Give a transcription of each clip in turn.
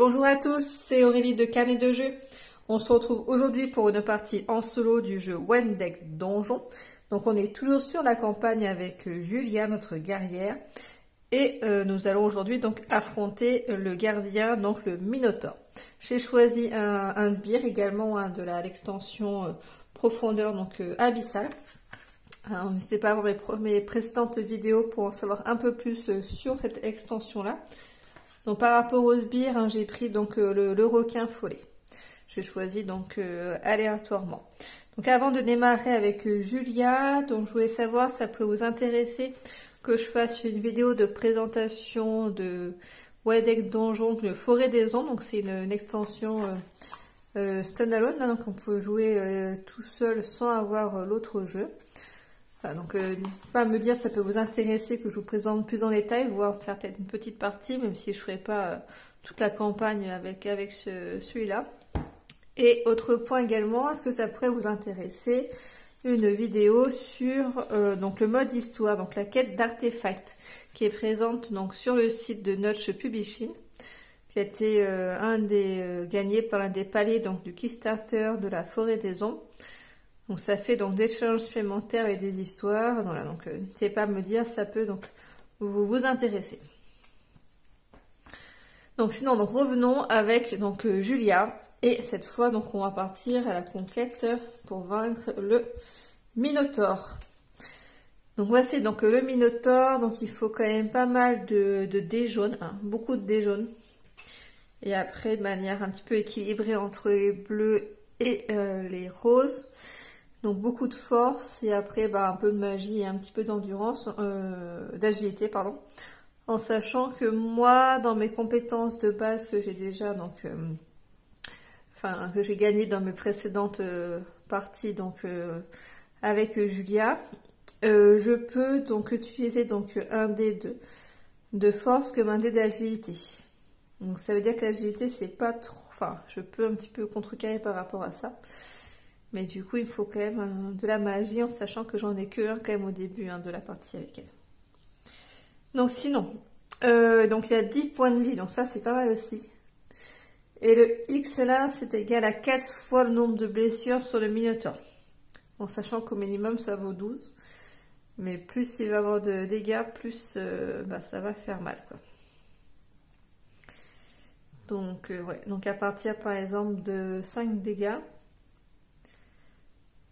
Bonjour à tous, c'est Aurélie de Carnet de Jeux. On se retrouve aujourd'hui pour une partie en solo du jeu One Deck Donjon. Donc on est toujours sur la campagne avec Julia, notre guerrière. Et nous allons aujourd'hui donc affronter le gardien, donc le Minotaure. J'ai choisi un sbire également de l'extension profondeur, donc abyssale. N'hésitez pas à voir mes précédentes vidéos pour en savoir un peu plus sur cette extension-là. Donc par rapport au sbire, j'ai pris donc le requin follet. J'ai choisi donc aléatoirement. Donc avant de démarrer avec Julia, donc je voulais savoir si ça peut vous intéresser que je fasse une vidéo de présentation de One Deck Donjon, le Forêt des Ondes. Donc c'est une extension standalone, donc on peut jouer tout seul sans avoir l'autre jeu. Donc n'hésitez pas à me dire si ça peut vous intéresser que je vous présente plus en détail, voire faire peut-être une petite partie, même si je ne ferai pas toute la campagne avec celui-là. Et autre point également, est-ce que ça pourrait vous intéresser une vidéo sur donc le mode histoire, donc la quête d'artefacts, qui est présente donc sur le site de Notch Publishing, qui a été gagné par l'un des paliers donc du Kickstarter de la Forêt des Ombres. Donc ça fait donc des challenges supplémentaires et des histoires. Voilà, donc n'hésitez pas à me dire, ça peut donc vous intéresser. Donc sinon, donc revenons avec donc Julia, et cette fois donc on va partir à la conquête pour vaincre le Minotaure. Donc voici donc le Minotaure. Donc il faut quand même pas mal de dés jaunes, beaucoup de dés jaunes, et après de manière un petit peu équilibrée entre les bleus et les roses. Donc beaucoup de force, et après un peu de magie et un petit peu d'endurance, d'agilité pardon, en sachant que moi dans mes compétences de base que j'ai déjà donc que j'ai gagné dans mes précédentes parties donc avec Julia, je peux donc utiliser donc un dé de force comme un dé d'agilité. Donc ça veut dire que l'agilité c'est pas trop, je peux un petit peu contrecarrer par rapport à ça. Mais du coup, il faut quand même de la magie, en sachant que j'en ai que un quand même au début de la partie avec elle. Donc sinon, donc il y a 10 points de vie, donc ça c'est pas mal aussi. Et le X là, c'est égal à 4 fois le nombre de blessures sur le Minotaure. En sachant qu'au minimum ça vaut 12. Mais plus il va avoir de dégâts, plus ça va faire mal, quoi. Donc ouais, donc à partir par exemple de 5 dégâts,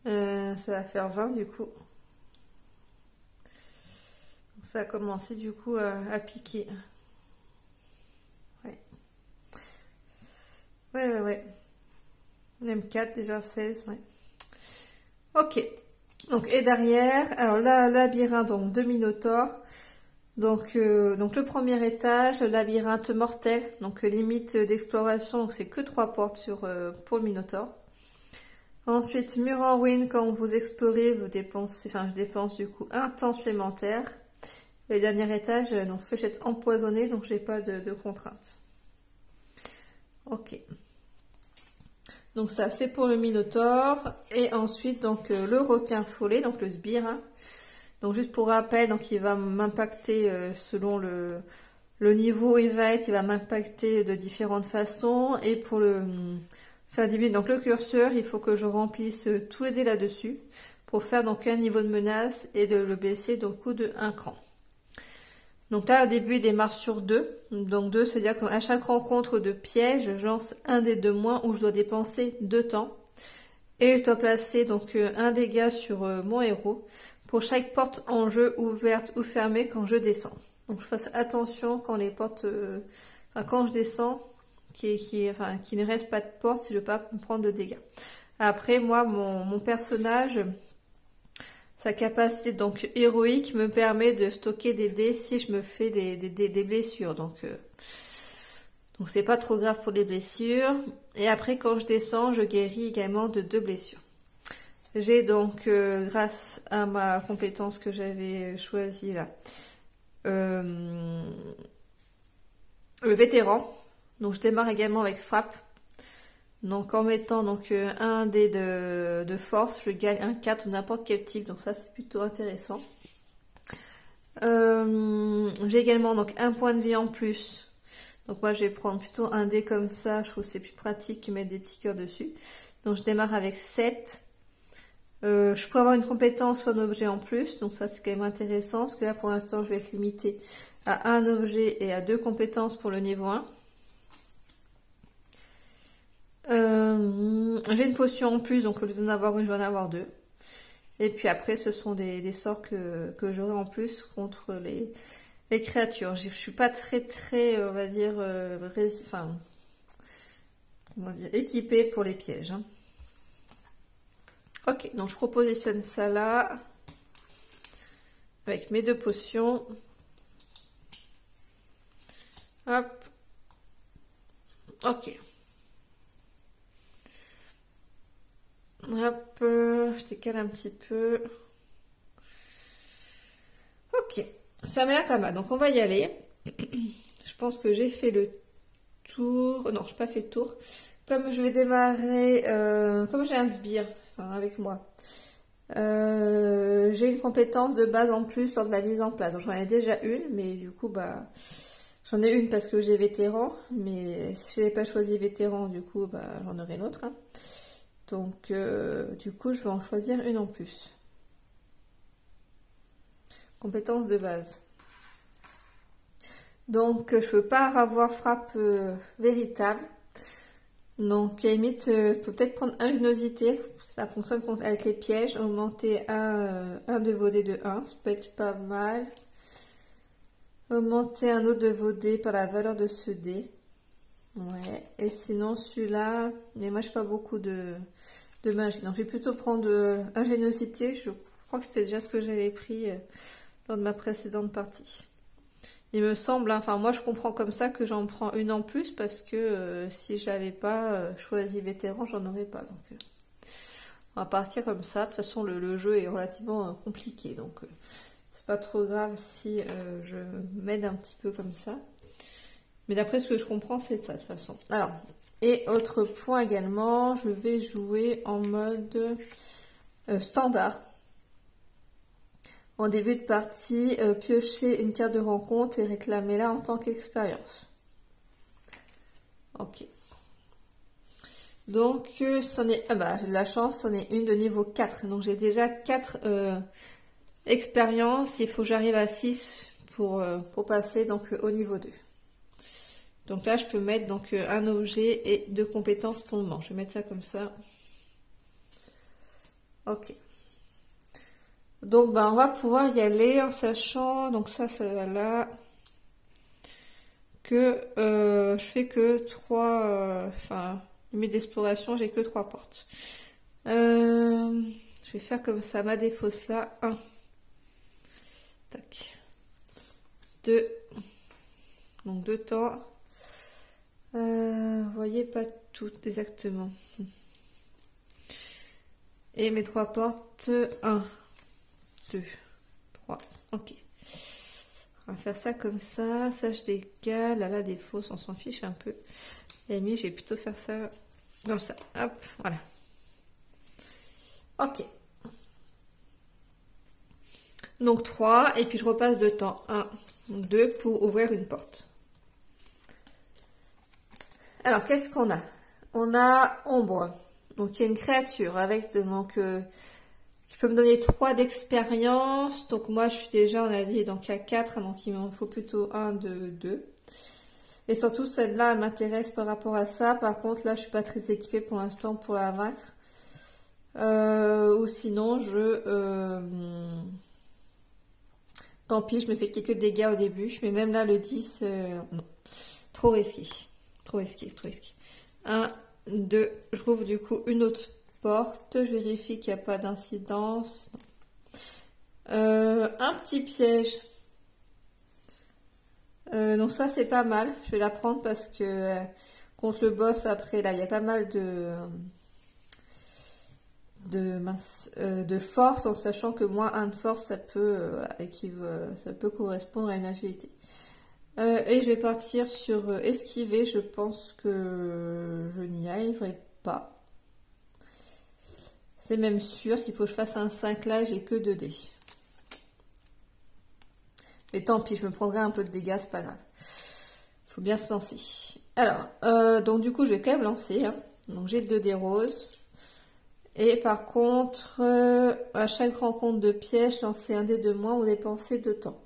ça va faire 20 du coup. Donc ça a commencé du coup à piquer. Ouais. Même 4 déjà, 16, ouais. Ok. Donc et derrière, alors là, labyrinthe donc de Minotaure. Donc le premier étage, le labyrinthe mortel. Donc limite d'exploration, donc c'est que 3 portes pour le Minotaure. Ensuite, mur en ruine, quand vous explorez, vous dépensez, je dépense du coup un temps supplémentaire. Et le dernier étage, donc fléchette empoisonnée, donc j'ai pas de contraintes. Ok. Donc ça, c'est pour le Minotaure. Et ensuite, donc le requin follet, donc le sbire. Donc juste pour rappel, donc il va m'impacter selon le niveau où il va être, il va m'impacter de différentes façons. Et pour faire diminuer donc le curseur, il faut que je remplisse tous les dés là-dessus pour faire donc un niveau de menace et de le baisser donc coup de 1 cran. Donc là au début il démarre sur 2, donc 2 c'est-à-dire qu'à chaque rencontre de piège, je lance un dé de moins où je dois dépenser 2 temps, et je dois placer donc un dégât sur mon héros pour chaque porte en jeu ouverte ou fermée quand je descends. Donc je fasse attention quand les portes, quand je descends, qui ne reste pas de porte si je ne veux pas me prendre de dégâts. Après, moi, mon personnage, sa capacité donc héroïque me permet de stocker des dés si je me fais des blessures. Donc c'est pas trop grave pour les blessures. Et après, quand je descends, je guéris également de 2 blessures. J'ai donc, grâce à ma compétence que j'avais choisie là, le vétéran. Donc je démarre également avec frappe. Donc en mettant donc un dé de force, je gagne un 4 n'importe quel type. Donc ça c'est plutôt intéressant. J'ai également donc un point de vie en plus Donc moi je vais prendre plutôt un dé comme ça, je trouve que c'est plus pratique que mettre des petits cœurs dessus. Donc je démarre avec 7. Je peux avoir une compétence ou un objet en plus, donc ça c'est quand même intéressant, parce que là pour l'instant je vais être limitée à un objet et à 2 compétences pour le niveau 1. J'ai une potion en plus, donc au lieu d'en avoir une, je vais en avoir 2. Et puis après ce sont des sorts que j'aurai en plus contre les créatures. Je suis pas très on va dire, comment dire, équipée pour les pièges. Hein. Ok, donc je repositionne ça là, avec mes 2 potions. Hop. Ok. Hop, je décale un petit peu. Ok, ça m'a l'air pas mal, donc on va y aller. Je pense que j'ai fait le tour. Non, je n'ai pas fait le tour. Comme je vais démarrer, comme j'ai un sbire avec moi, j'ai une compétence de base en plus lors de la mise en place. Donc j'en ai déjà une, mais du coup, bah, j'en ai une parce que j'ai vétéran, mais si je n'avais pas choisi vétéran, du coup, bah, j'en aurai une autre. Hein. Donc, du coup, je vais en choisir une en plus. Compétence de base. Donc, je ne peux pas avoir frappe véritable. Donc, à la limite, je peux peut-être prendre ingéniosité. Ça fonctionne avec les pièges. Augmenter un de vos dés de 1. Ça peut être pas mal. Augmenter un autre de vos dés par la valeur de ce dé. Ouais. Et sinon, celui-là... Mais moi, je n'ai pas beaucoup de magie. Donc, je vais plutôt prendre ingéniosité. Je crois que c'était déjà ce que j'avais pris lors de ma précédente partie. Il me semble, hein, enfin moi je comprends comme ça que j'en prends une en plus parce que si je n'avais pas choisi vétéran, j'en aurais pas. Donc on va partir comme ça. De toute façon le jeu est relativement compliqué, donc c'est pas trop grave si je m'aide un petit peu comme ça. Mais d'après ce que je comprends, c'est ça de toute façon. Alors, et autre point également, je vais jouer en mode standard. En début de partie, piocher une carte de rencontre et réclamer-la en tant qu'expérience. Ok. Donc, c'en est... Ah bah, j'ai de la chance, c'en est une de niveau 4. Donc, j'ai déjà 4 expériences. Il faut que j'arrive à 6 pour passer donc, au niveau 2. Donc là, je peux mettre donc, un objet et 2 compétences pour le moment. Je vais mettre ça comme ça. Ok. Donc, bah, on va pouvoir y aller en sachant, donc ça va là, que je fais que 3, limite d'exploration, j'ai que 3 portes. Je vais faire comme ça, ma défausse là, 1. Tac. 2. Donc 2 temps. Vous voyez pas tout exactement. Et mes 3 portes, 1. 2, 3, ok. On va faire ça comme ça. Ça, je décale. Là, des fausses, on s'en fiche un peu. Et je vais plutôt faire ça comme ça. Hop, voilà. Ok. Donc 3. Et puis, je repasse 2 temps. 1, 2 pour ouvrir une porte. Alors, qu'est-ce qu'on a? On a Ombre. Donc, il y a une créature avec... donc qui peut me donner 3 d'expérience. Donc moi je suis déjà, on a dit, donc à 4, donc il m'en faut plutôt 1, 2, 2. Et surtout celle-là, elle m'intéresse par rapport à ça. Par contre là, je suis pas très équipée pour l'instant pour la vaincre. Ou sinon tant pis, je me fais quelques dégâts au début. Mais même là, le 10, non. Trop risqué. Trop risqué, trop risqué. 1, 2, je rouvre du coup une autre porte, je vérifie qu'il n'y a pas d'incidence. Un petit piège. Donc ça c'est pas mal. Je vais la prendre parce que contre le boss après là il y a pas mal de force, en sachant que moins 1 de force ça peut ça peut correspondre à une agilité. Et je vais partir sur esquiver. Je pense que je n'y arriverai pas. C'est même sûr, s'il faut que je fasse un 5 là, j'ai que 2 dés. Mais tant pis, je me prendrai un peu de dégâts, c'est pas grave. Faut bien se lancer. Alors, donc du coup, je vais quand même lancer. Hein. Donc, j'ai 2 dés roses. Et par contre, à chaque rencontre de piège, lancer un dé de moins ou dépenser 2 temps.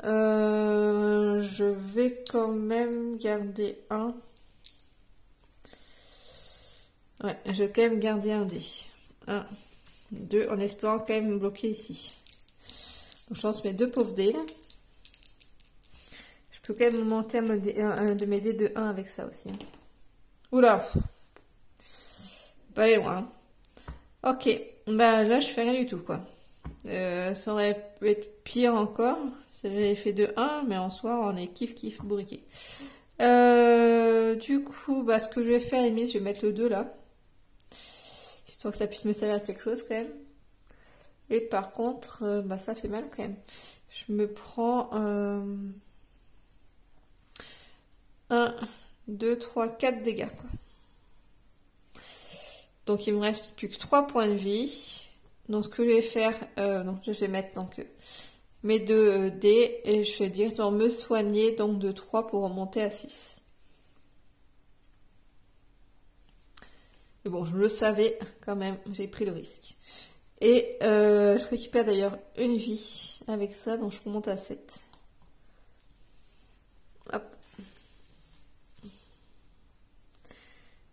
Je vais quand même garder un. Ouais, je vais quand même garder un dé. 1, 2, en espérant quand même me bloquer ici. Donc, je lance mes 2 pauvres dés là. Je peux quand même monter un de mes dés de 1 avec ça aussi. Hein. Oula! Pas aller loin. Hein. Ok, bah là je fais rien du tout quoi. Ça aurait pu être pire encore. J'avais fait de 1, mais en soi on est kiff bourriqué. Du coup, bah ce que je vais faire, je vais mettre le 2 là. Histoire que ça puisse me servir à quelque chose quand même. Et par contre, bah ça fait mal quand même. Je me prends 1, 2, 3, 4 dégâts quoi. Donc il me reste plus que 3 points de vie. Donc ce que je vais faire, donc je vais mettre donc mes 2 dés et je vais directement me soigner donc de 3 pour remonter à 6. Mais bon, je le savais quand même, j'ai pris le risque. Et je récupère d'ailleurs une vie avec ça, donc je remonte à 7. Hop.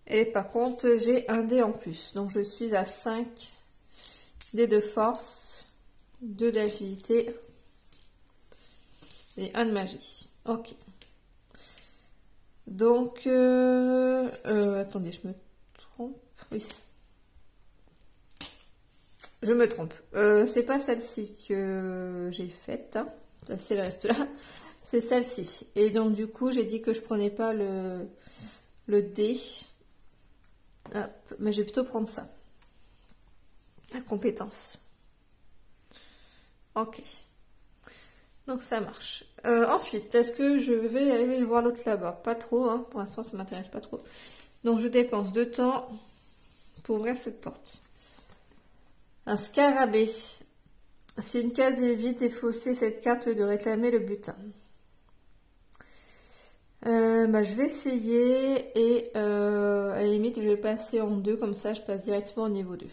Et par contre, j'ai un dé en plus. Donc je suis à 5 dés de force, 2 d'agilité et 1 de magie. Ok. Donc, attendez, je me trompe. Oui. Je me trompe. C'est pas celle-ci que j'ai faite. Hein. C'est le reste là. C'est celle-ci. Et donc, du coup, j'ai dit que je prenais pas le dé. Hop, mais je vais plutôt prendre ça. La compétence. Ok. Donc ça marche. Ensuite, est-ce que je vais aller voir l'autre là-bas? Pas trop, hein. Pour l'instant ça m'intéresse pas trop. Donc je dépense 2 temps pour ouvrir cette porte. Un scarabée. Si une case est vide, défausser cette carte de réclamer le butin. Bah, je vais essayer et à la limite je vais passer en 2, comme ça je passe directement au niveau 2.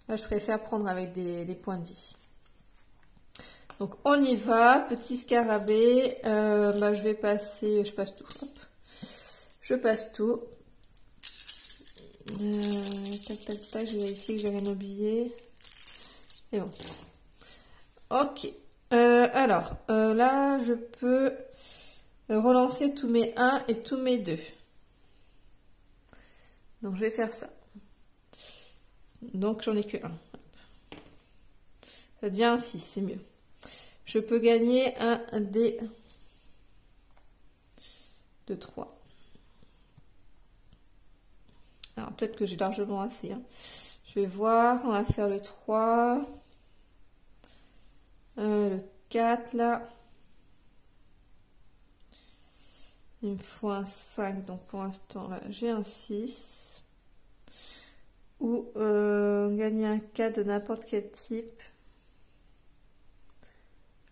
Là je préfère prendre avec des points de vie. Donc on y va, petit scarabée, bah, je vais passer, je passe tout, hop. Je passe tout. Tac, tac, tac, je vérifie que j'ai rien oublié. Et bon. Ok. Alors, là, je peux relancer tous mes 1 et tous mes 2. Donc, je vais faire ça. Donc, j'en ai que 1. Ça devient un 6, c'est mieux. Je peux gagner un dé de 3. Alors, peut-être que j'ai largement assez. Hein. Je vais voir. On va faire le 3. Le 4, là. Il me faut un 5. Donc, pour l'instant, là, j'ai un 6. Ou gagner un 4 de n'importe quel type.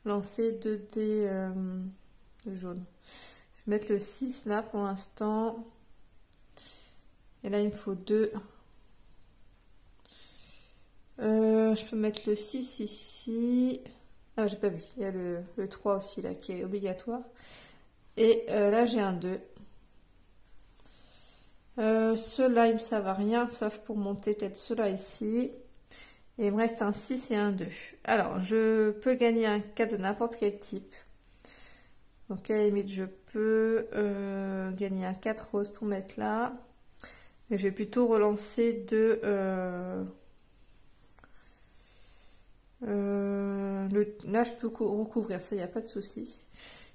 Lancer 2 dés jaunes. Je vais mettre le 6 là pour l'instant. Et là, il me faut 2. Je peux mettre le 6 ici. Ah, j'ai pas vu. Il y a le 3 aussi là qui est obligatoire. Et là, j'ai un 2. Ceux-là, ils me servent à rien, sauf pour monter peut-être ceux-là ici. Et il me reste un 6 et un 2. Alors, je peux gagner un 4 de n'importe quel type. Donc, à la limite, je peux gagner un 4 rose pour mettre là. Mais je vais plutôt relancer de... là, je peux recouvrir, ça, il n'y a pas de souci.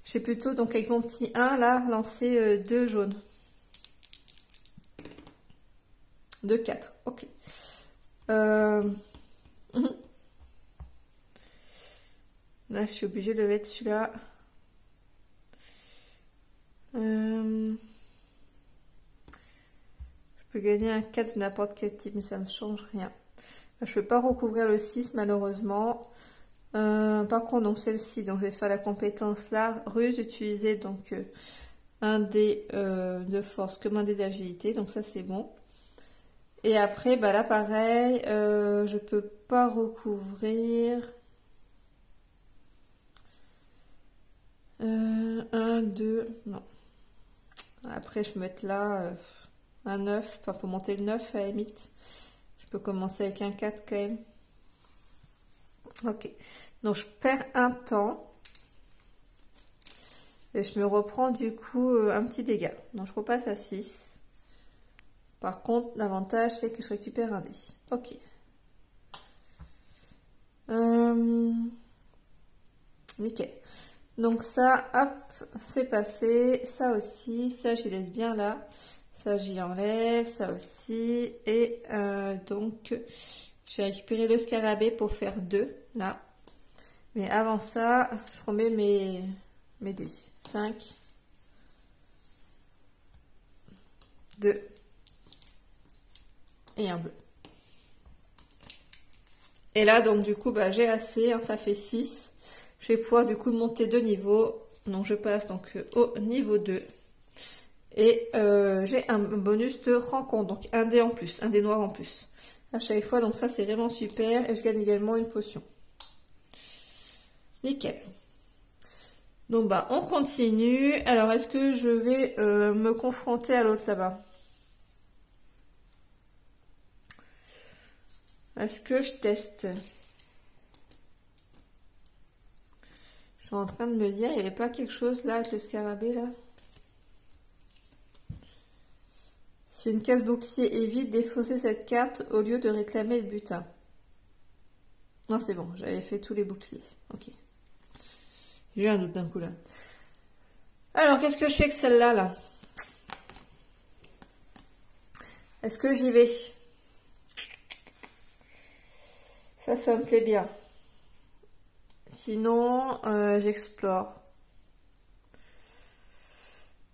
J'ai plutôt, donc avec mon petit 1, là, lancer 2 jaunes. 2, 4, ok. Là, je suis obligée de mettre celui-là. Je peux gagner un 4 de n'importe quel type, mais ça ne me change rien. Je ne peux pas recouvrir le 6, malheureusement. Par contre, donc celle-ci, donc je vais faire la compétence là, ruse, utiliser donc un dé de force comme un dé d'agilité, donc ça c'est bon. Et après, bah là pareil, je peux pas recouvrir. 1, 2, non. Après, je peux mettre là un 9, enfin pour monter le 9 à la limite. Je peux commencer avec un 4 quand même. Ok, donc je perds un temps. Et je me reprends du coup un petit dégât. Donc je repasse à 6. Par contre, l'avantage c'est que je récupère un dé. Ok. Nickel. Donc ça, hop, c'est passé. Ça aussi, ça j'y laisse bien là. Ça j'y enlève, ça aussi. Et donc, j'ai récupéré le scarabée pour faire 2 là. Mais avant ça, je remets mes dés. 5, 2 et un bleu. Et là, donc du coup, bah, j'ai assez, hein, ça fait 6. Je vais pouvoir du coup monter de niveau. Donc je passe donc au niveau 2. Et j'ai un bonus de rencontre, donc un dé en plus, un dé noir en plus. À chaque fois, donc ça c'est vraiment super. Et je gagne également une potion. Nickel. Donc bah on continue. Alors est-ce que je vais me confronter à l'autre là-bas? Est-ce que je teste? Je suis en train de me dire, il n'y avait pas quelque chose là avec le scarabée là? Si une case bouclier évite défausser cette carte au lieu de réclamer le butin. Non c'est bon, j'avais fait tous les boucliers. Ok. J'ai eu un doute d'un coup là. Alors qu'est-ce que je fais avec celle-là là? Est-ce que j'y vais? Ça me plaît bien. Sinon, j'explore.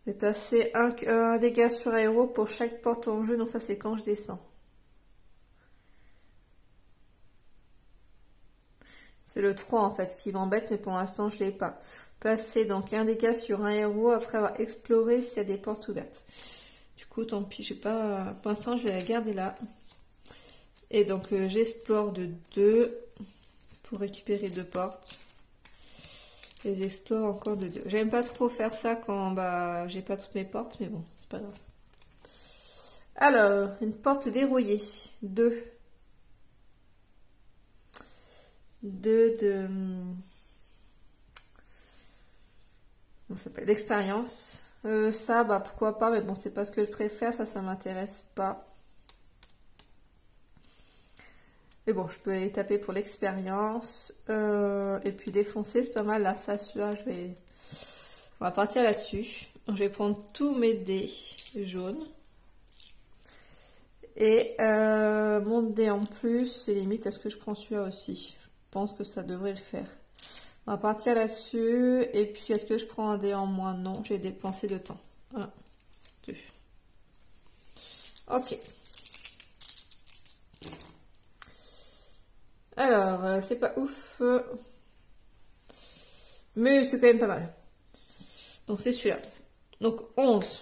Je vais passer un dégât sur un héros pour chaque porte en jeu. Donc ça, c'est quand je descends. C'est le 3 en fait qui m'embête, mais pour l'instant, je ne l'ai pas. Passer donc un dégât sur un héros après avoir exploré s'il y a des portes ouvertes. Du coup, tant pis, je sais pas. Pour l'instant, je vais la garder là. Et donc, j'explore de 2 pour récupérer 2 portes. Et j'explore encore de 2. J'aime pas trop faire ça quand bah, j'ai pas toutes mes portes, mais bon, c'est pas grave. Alors, une porte verrouillée. 2. 2 de... On s'appelle d'expérience. Ça, bah pourquoi pas, mais bon, c'est pas ce que je préfère, ça m'intéresse pas. Mais bon, je peux aller taper pour l'expérience. Et puis défoncer, c'est pas mal. Là, ça, celui-là, on va partir là-dessus. Je vais prendre tous mes dés jaunes. Et mon dé en plus, c'est limite, est-ce que je prends celui-là aussi? Je pense que ça devrait le faire. On va partir là-dessus. Et puis, est-ce que je prends un dé en moins? Non, j'ai dépensé de temps. 1, 2. Ok. Alors, c'est pas ouf. Mais c'est quand même pas mal. Donc, c'est celui-là. Donc, 11.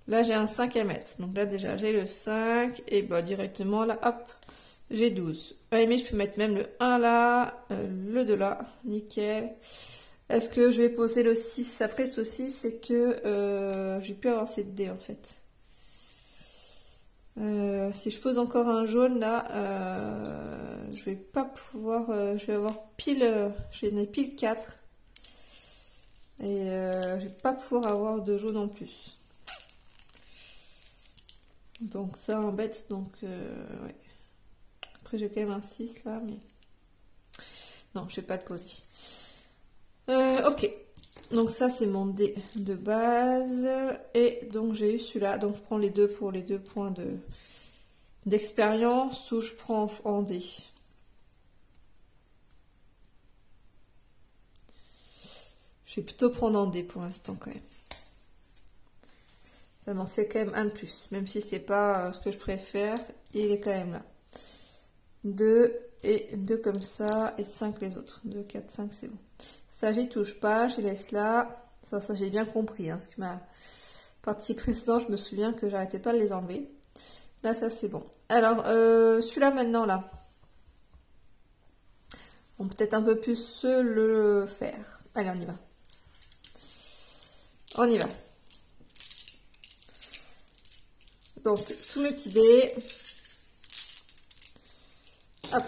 Là, j'ai un 5 à mettre. Donc là, déjà, j'ai le 5. Et bah, directement, là, hop, j'ai 12. À la limite, je peux mettre même le 1 là, le 2 là. Nickel. Est-ce que je vais poser le 6? Après, ce 6, c'est que j'ai pu avoir cette dés, en fait. Si je pose encore un jaune, là, je vais pas pouvoir... je vais avoir pile... j'en ai pile 4. Et je vais pas pouvoir avoir de jaune en plus. Donc ça embête, donc ouais. Après j'ai quand même un 6 là, mais... Non, je vais pas le poser. Ok, donc ça c'est mon dé de base. Et donc j'ai eu celui-là, donc je prends les deux pour les 2 points d'expérience, ou je prends en dé. Je vais plutôt prendre en dé pour l'instant quand même. Ça m'en fait quand même un de plus, même si c'est pas ce que je préfère, il est quand même là. 2 et 2 comme ça, et 5 les autres. 2, 4, 5, c'est bon. Ça, j'y touche pas, je les laisse là. Ça j'ai bien compris, hein, parce que ma partie précédente, je me souviens que j'arrêtais pas de les enlever. Là, ça, c'est bon. Alors, celui-là, maintenant, là. On peut peut-être un peu plus le faire. Allez, on y va. On y va. Donc, tous mes petits dés. Hop.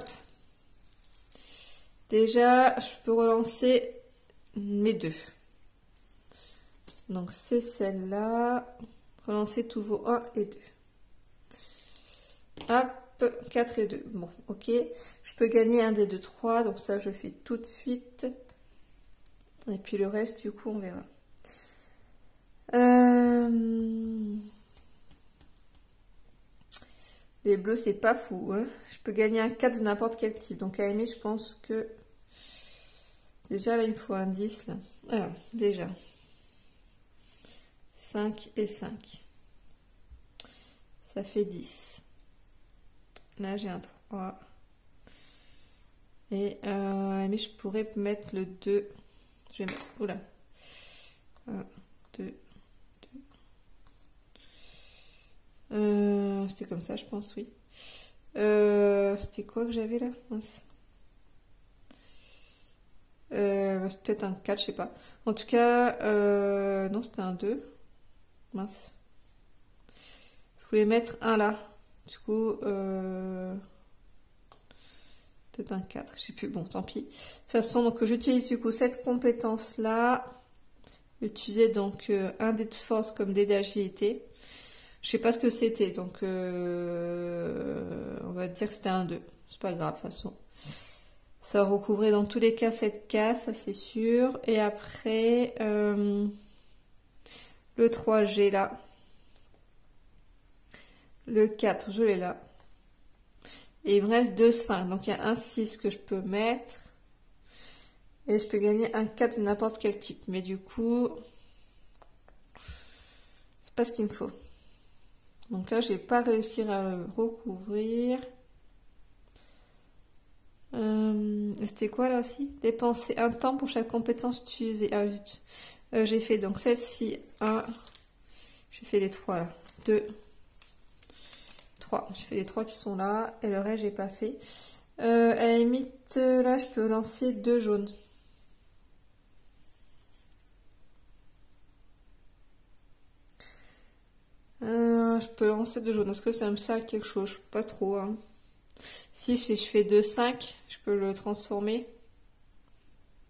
Déjà, je peux relancer mes 2. Donc, c'est celle-là. Relancer tous vos 1 et 2. Hop, 4 et 2. Bon, ok. Je peux gagner un des 2, 3. Donc, ça, je fais tout de suite. Et puis, le reste, du coup, on verra. Les bleus, c'est pas fou. Hein. Je peux gagner un 4 de n'importe quel type. Donc, à aimer, je pense que... Déjà, là, il me faut un 10. Là. Alors, déjà. 5 et 5. Ça fait 10. Là, j'ai un 3. Et mais je pourrais mettre le 2. Je vais mettre... Oula. 1, 2, 2. C'était comme ça, je pense, oui. C'était quoi que j'avais là? Mince. C'est peut-être un 4, je sais pas. En tout cas, non, c'était un 2. Mince. Je voulais mettre un là. Du coup, peut-être un 4. Je sais plus. Bon, tant pis. De toute façon, donc j'utilise du coup cette compétence là. Utiliser donc un dé de force comme dé d'agilité. Je sais pas ce que c'était, donc on va dire que c'était un 2. C'est pas grave, de toute façon. Ça recouvrait dans tous les cas cette case, ça c'est sûr. Et après, le 3G là. Le 4, je l'ai là. Et il me reste 2, 5. Donc il y a un 6 que je peux mettre. Et je peux gagner un 4 de n'importe quel type. Mais du coup, c'est pas ce qu'il me faut. Donc là, je vais pas réussir à le recouvrir. C'était quoi là aussi? Dépenser un temps pour chaque compétence utilisée. Ah, j'ai fait donc celle-ci 1. J'ai fait les 3 là. 2, 3. J'ai fait les 3 qui sont là. Et le reste, j'ai pas fait. À la limite, là, je peux lancer 2 jaunes. Je peux lancer 2 jaunes. Est-ce que ça me sert à quelque chose? Je sais pas trop. Hein. Si je fais 2, 5, je peux le transformer.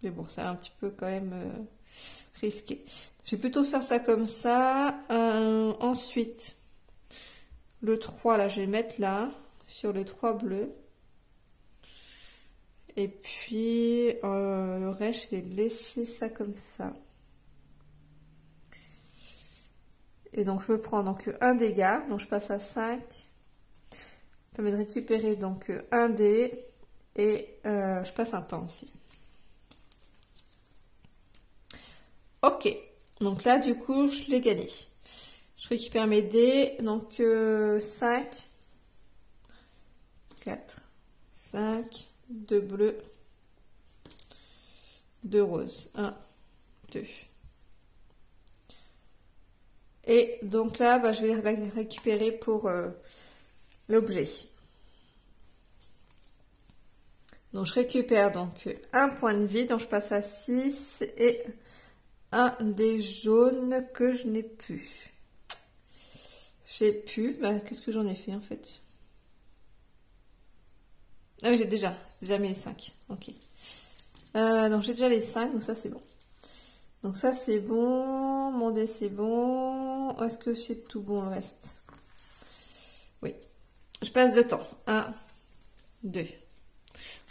Mais bon, c'est un petit peu quand même risqué. Je vais plutôt faire ça comme ça. Ensuite, le 3, là, je vais le mettre là, sur les 3 bleus. Et puis, le reste, je vais laisser ça comme ça. Et donc, je me prends donc un dégât. Donc, je passe à 5. Ça permet de récupérer donc un dé. Et je passe un temps aussi. Ok. Donc là, du coup, je l'ai gagné. Je récupère mes dés. Donc, 5. 4. 5. 2 bleus. 2 roses. 1, 2. Et donc là, bah, je vais la récupérer pour l'objet. Donc je récupère donc un point de vie, donc je passe à 6 et un des jaunes que je n'ai plus. J'ai pu, bah, qu'est-ce que j'en ai fait en fait? Ah oui, j'ai déjà mis les 5. Ok. Donc j'ai déjà les 5, donc ça c'est bon. Donc ça c'est bon, mon dé c'est bon. Est-ce que c'est tout bon le reste? Oui. Je passe de temps. 1, 2.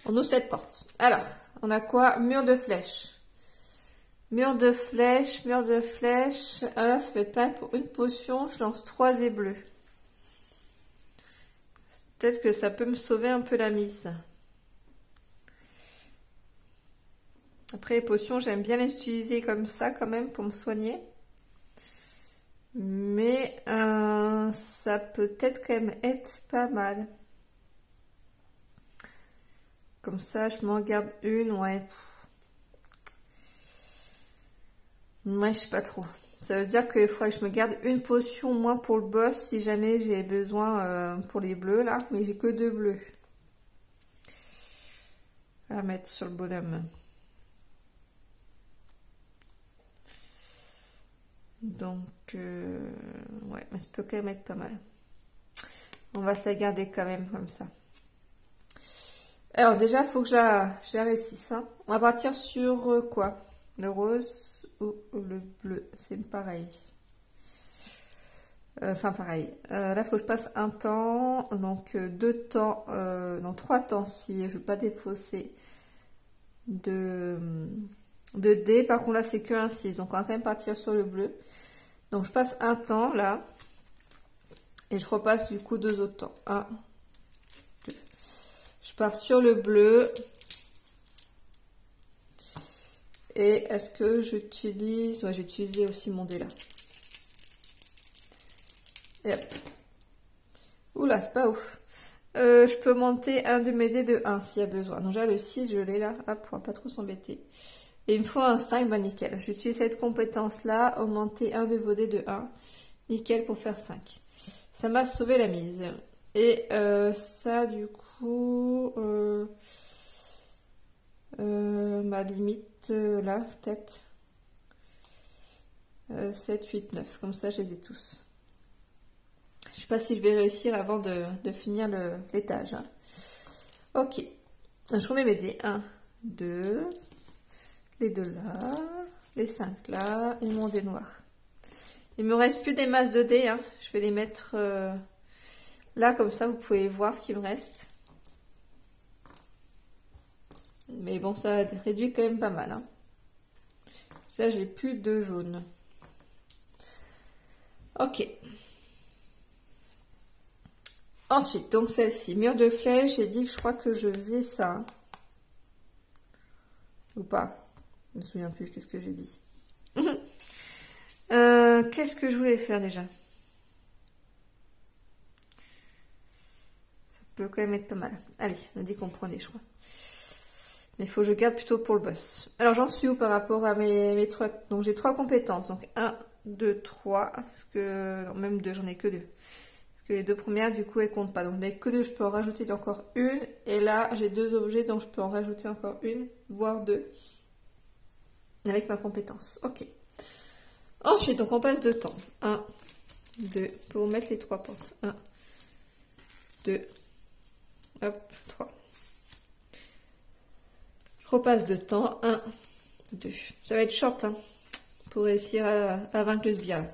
On ouvre cette porte. Alors, on a quoi? Mur de flèches. Mur de flèches, mur de flèches. Alors, ça va être pareil pour une potion. Je lance 3 dés bleus. Peut-être que ça peut me sauver un peu la mise. Après, les potions, j'aime bien les utiliser comme ça quand même pour me soigner. Mais ça peut peut-être quand même être pas mal. Comme ça, je m'en garde une, ouais. Ouais, je sais pas trop. Ça veut dire qu'il faudrait que je me garde une potion au moins pour le boss si jamais j'ai besoin pour les bleus là. Mais j'ai que 2 bleus à mettre sur le bonhomme. Donc, ouais, mais ça peut quand même être pas mal. On va se la garder quand même comme ça. Alors déjà, il faut que je la réussisse. Hein. On va partir sur quoi? Le rose ou le bleu? C'est pareil. Enfin, pareil. Là, il faut que je passe un temps. Donc, 2 temps. Non, 3 temps si je ne veux pas défausser de dés. Par contre, là, c'est que un 6. Donc, on va quand même partir sur le bleu. Donc, je passe un temps, là. Et je repasse, du coup, 2 autres temps. 1, 2. Je pars sur le bleu. Et est-ce que j'utilise... Ouais, j'ai utilisé aussi mon dé, là. Et hop. Oula, c'est pas ouf. Je peux monter un de mes dés de 1 s'il y a besoin. Donc, déjà, le 6, je l'ai là. Hop, pour pas trop s'embêter. Et il me faut un 5, bah nickel. J'utilise cette compétence-là, augmenter un de vos dés de 1. Nickel pour faire 5. Ça m'a sauvé la mise. Et ça, du coup, ma limite, là, peut-être. 7, 8, 9. Comme ça, je les ai tous. Je sais pas si je vais réussir avant de finir l'étage. Hein. Ok. Je remets mes dés. 1, 2... Les 2 là, les 5 là, et mon dé noir. Il me reste plus des masses de dés, hein. Je vais les mettre là, comme ça vous pouvez voir ce qu'il me reste. Mais bon, ça réduit quand même pas mal. Hein. Là, j'ai plus de jaune. Ok. Ensuite, donc celle-ci, mur de flèche, j'ai dit que je crois que je faisais ça. Ou pas? Je me souviens plus, qu'est-ce que j'ai dit. Qu'est-ce que je voulais faire déjà? Ça peut quand même être pas mal. Allez, on a dit qu'on prenait, je crois. Mais il faut que je garde plutôt pour le boss. Alors, j'en suis où par rapport à mes 3... Donc, j'ai 3 compétences. Donc, 1, 2, 3. Parce que... Non, même 2, j'en ai que 2. Parce que les 2 premières, du coup, elles comptent pas. Donc, avec que 2, je peux en rajouter encore une. Et là, j'ai 2 objets, donc je peux en rajouter encore une, voire 2. Avec ma compétence. Ok. Ensuite, donc on passe de temps. 1, 2, pour mettre les 3 portes. 1, 2, hop, 3. Je repasse de temps. 1, 2. Ça va être short, hein, pour réussir à vaincre le sbire.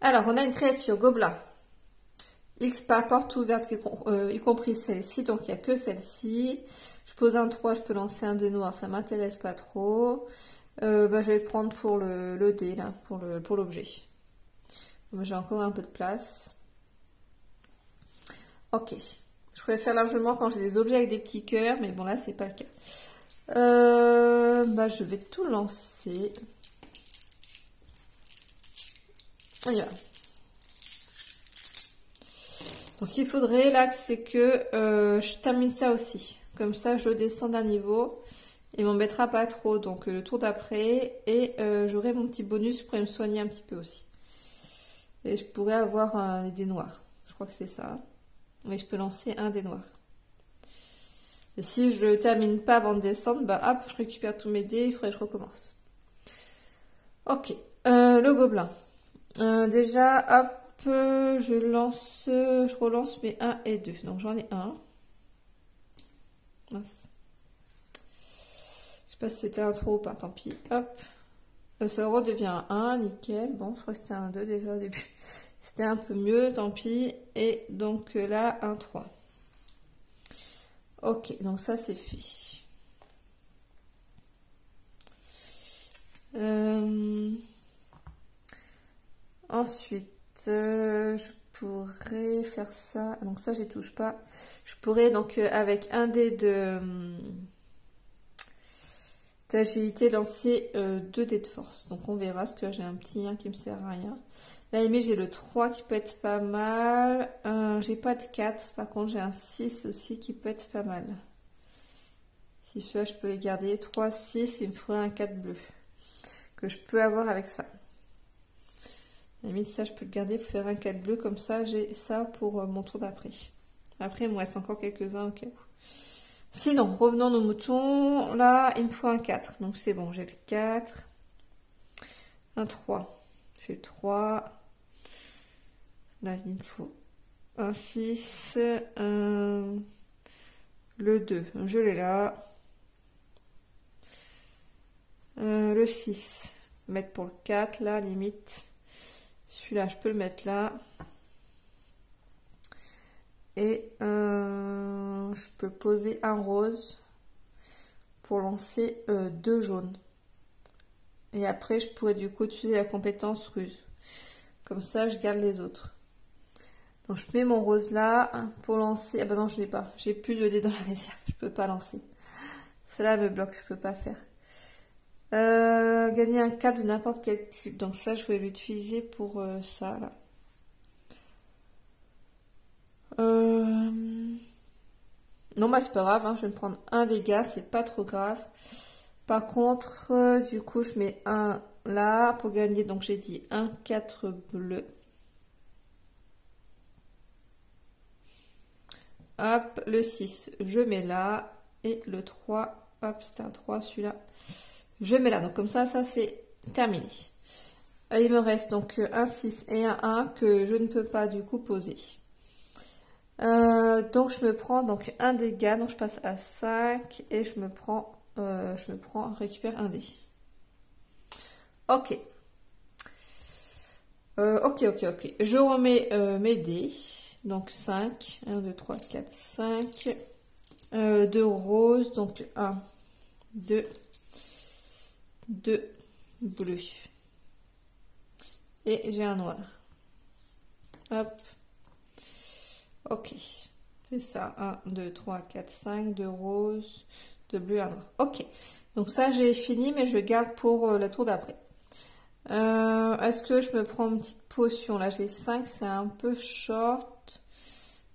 Alors, on a une créature, gobelin. X par porte ouverte, y compris celle-ci. Donc, il n'y a que celle-ci. Je pose un 3, je peux lancer un dé noir. Ça m'intéresse pas trop. Je vais le prendre pour le dé, là, pour l'objet. J'ai encore un peu de place. Ok. Je préfère largement quand j'ai des objets avec des petits cœurs, mais bon, là, c'est pas le cas. Je vais tout lancer. On y va. Donc, ce qu'il faudrait, là, c'est que je termine ça aussi. Comme ça, je descends d'un niveau. Il m'embêtera pas trop, donc le tour d'après, et j'aurai mon petit bonus, je pourrais me soigner un petit peu aussi. Et je pourrais avoir les dés noirs, je crois que c'est ça. Mais je peux lancer un dé noir. Et si je le termine pas avant de descendre, bah hop, je récupère tous mes dés, il faudrait que je recommence. Ok, le gobelin. Déjà, hop, je relance mes 1 et 2. Donc j'en ai un. Mince. Je sais pas si c'était un trop ou pas, tant pis. Hop. Ça redevient un 1, nickel. Bon, je crois que c'était un 2 déjà au début. C'était un peu mieux, tant pis. Et donc là, un 3. Ok, donc ça c'est fait. Ensuite, je pourrais faire ça. Donc ça, je n'y touche pas. Je pourrais donc avec un dé d'agilité lancer 2 dés de force. Donc on verra, parce que j'ai un petit 1 qui me sert à rien. Là, j'ai le 3 qui peut être pas mal. J'ai pas de 4. Par contre, j'ai un 6 aussi qui peut être pas mal. Si ceux-là, je peux les garder. 3, 6, il me faudrait un 4 bleu. Que je peux avoir avec ça. À la limite, ça, je peux le garder pour faire un 4 bleu. Comme ça, j'ai ça pour mon tour d'après. Après, il me reste encore quelques-uns au cas où. Sinon, revenons nos moutons. Là, il me faut un 4. Donc, c'est bon, j'ai le 4. Un 3. C'est le 3. Là, il me faut un 6. Le 2. Je l'ai là. Le 6. Mettre pour le 4, là, limite. Celui-là, je peux le mettre là. Et je peux poser un rose pour lancer 2 jaunes. Et après, je pourrais du coup utiliser la compétence ruse. Comme ça, je garde les autres. Donc, je mets mon rose là pour lancer. Ah ben non, je l'ai pas. J'ai plus de dés dans la réserve. Je peux pas lancer. Celle-là me bloque. Je peux pas faire. Gagner un 4 de n'importe quel type. Donc ça, je vais l'utiliser pour ça là. Non, bah c'est pas grave, hein, je vais me prendre un dégât, c'est pas trop grave. Par contre, du coup, je mets un là pour gagner, donc j'ai dit un 4 bleu. Hop, le 6, je mets là. Et le 3, hop, c'est un 3 celui-là. Je mets là, donc comme ça c'est terminé. Il me reste donc un 6 et un 1 que je ne peux pas du coup poser. Donc je me prends donc un dégât, donc je passe à 5 et je récupère un dé. Ok. Ok. Je remets mes dés. Donc 5, 1, 2, 3, 4, 5. 2 roses, donc 1, 2, 2 bleus. Et j'ai un noir. Hop. Ok. C'est ça. 1, 2, 3, 4, 5. 2 roses, 2 bleus, 1 noir. Ok. Donc ça, j'ai fini, mais je garde pour le tour d'après. Est-ce que je me prends une petite potion? Là, j'ai 5, c'est un peu short.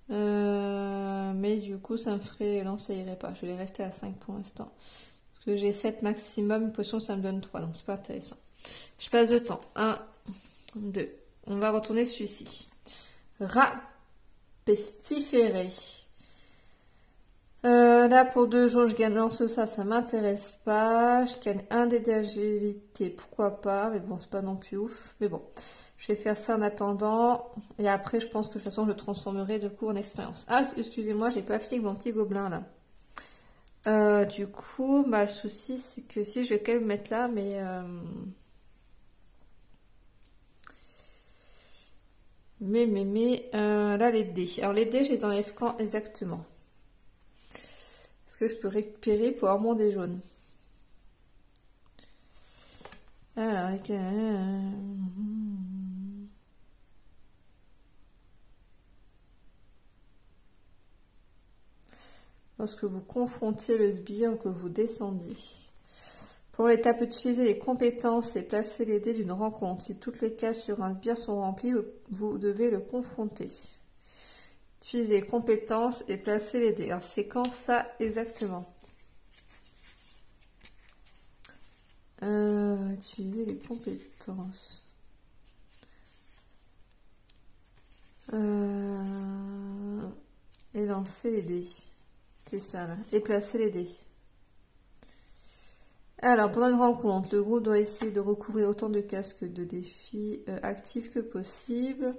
Mais du coup, ça me ferait... Non, ça irait pas. Je vais rester à 5 pour l'instant. Parce que j'ai 7 maximum. Une potion, ça me donne 3. Donc, c'est pas intéressant. Je passe le temps. 1, 2. On va retourner celui-ci. Rat pestiféré. Là, pour 2 jours, je gagne lance ça. Ça m'intéresse pas. Je gagne un dé d'agilité. Pourquoi pas? Mais bon, c'est pas non plus ouf. Mais bon. Je vais faire ça en attendant. Et après, je pense que de toute façon, je le transformerai de coup en expérience. Ah, excusez-moi, j'ai pas fini avec mon petit gobelin là. Du coup, bah, le souci, c'est que si je vais quand même mettre là, mais... là, les dés. Alors, les dés, je les enlève quand exactement? Est-ce que je peux récupérer pour avoir mon dé jaune? Alors, lorsque vous confrontiez le sbire que vous descendiez. Pour l'étape, utiliser les compétences et placer les dés d'une rencontre. Si toutes les cases sur un sbire sont remplies, vous devez le confronter. Utiliser les compétences et placer les dés. Alors, c'est quand ça exactement? Utiliser les compétences. Et lancer les dés. C'est ça là. Et placer les dés. Alors, pendant une rencontre, le groupe doit essayer de recouvrir autant de casques de défis actifs que possible.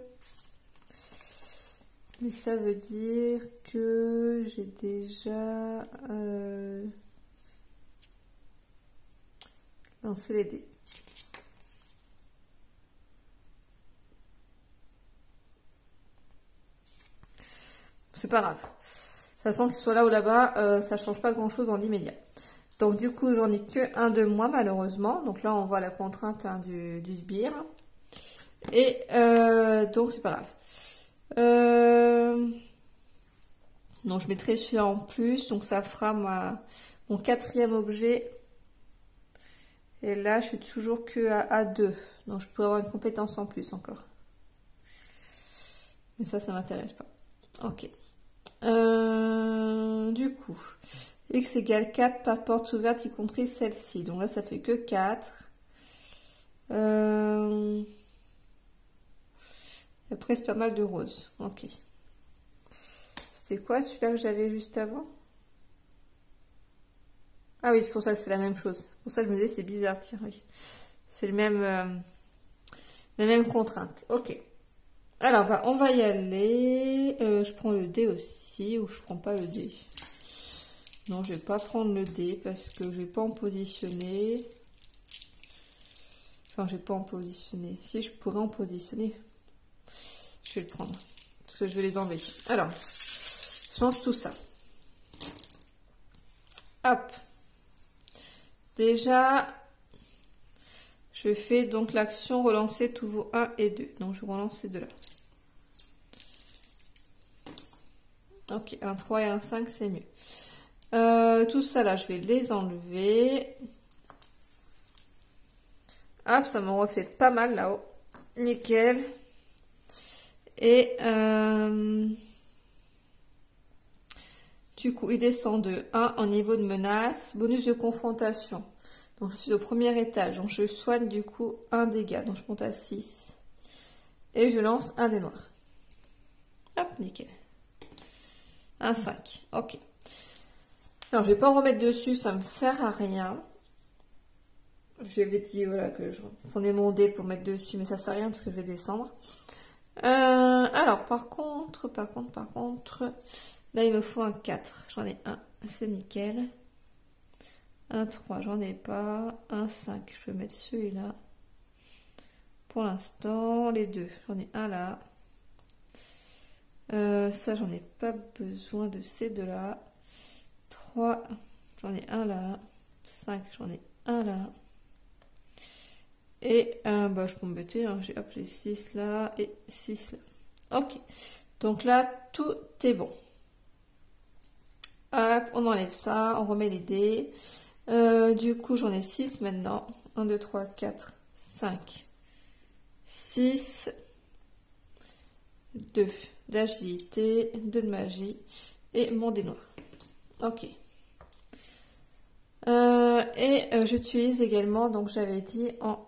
Mais ça veut dire que j'ai déjà lancé les dés. C'est pas grave. De toute façon, qu'il soit là ou là-bas, ça change pas grand-chose dans l'immédiat. Donc du coup, j'en ai que un de moins malheureusement. Donc là, on voit la contrainte du sbire. Et donc, c'est pas grave. Donc je mettrai celui-là en plus. Donc ça fera mon 4e objet. Et là, je suis toujours que à 2. Donc je peux avoir une compétence en plus encore. Mais ça m'intéresse pas. Ok. Du coup, X égale 4 par porte ouverte, y compris celle-ci. Donc là, ça fait que 4. Après, c'est pas mal de roses. Ok. C'était quoi celui-là que j'avais juste avant? Ah oui, c'est pour ça que c'est la même chose. Pour ça, je me disais, c'est bizarre, tiens, oui. C'est le même, les mêmes contraintes. Ok. Alors, bah, on va y aller. Je prends le dé aussi, ou je prends pas le dé. Non, je vais pas prendre le dé parce que je vais pas en positionner. Enfin, je vais pas en positionner. Si, je pourrais en positionner. Je vais le prendre. Parce que je vais les enlever. Alors, je lance tout ça. Hop. Déjà, je fais donc l'action relancer tous vos 1 et 2. Donc, je relance ces deux-là. Ok, un 3 et un 5, c'est mieux. Tout ça là, je vais les enlever. Hop, ça m'en refait pas mal là-haut. Nickel. Et du coup, il descend de 1 en niveau de menace. Bonus de confrontation. Donc, je suis au premier étage. Donc, je soigne du coup un dégât. Donc, je monte à 6. Et je lance un dé noir. Hop, nickel. Un 5. Ok. Alors, je vais pas en remettre dessus. Ça me sert à rien. J'avais dit voilà, que je prenais mon dé pour mettre dessus. Mais ça sert à rien parce que je vais descendre. Alors, par contre, là, il me faut un 4. J'en ai un. C'est nickel. Un 3, j'en ai pas. Un 5, je peux mettre celui-là. Pour l'instant, les deux. J'en ai un là. Ça, j'en ai pas besoin de ces deux-là. 3, j'en ai un là. 5, j'en ai un là. Et bah, je peux m'embêter. Hein. J'ai appelé 6 là et 6 là. Ok. Donc là, tout est bon. Hop, on enlève ça. On remet les dés. Du coup, j'en ai 6 maintenant. 1, 2, 3, 4, 5, 6. 2 d'agilité, 2 de magie et mon dé noir. Ok. J'utilise également, donc j'avais dit, en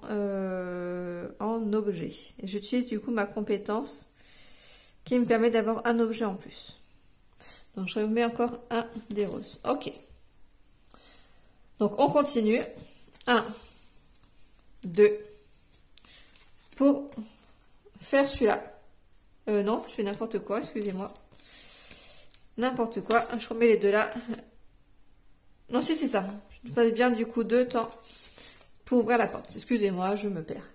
objet. Et j'utilise du coup ma compétence qui me permet d'avoir un objet en plus. Donc je remets encore un des roses. Ok. Donc on continue. 1, 2. Pour faire celui-là. Non, je fais n'importe quoi, excusez-moi. N'importe quoi. Je remets les deux là. Non, si c'est ça. Je passe bien du coup 2 temps pour ouvrir la porte. Excusez-moi, je me perds.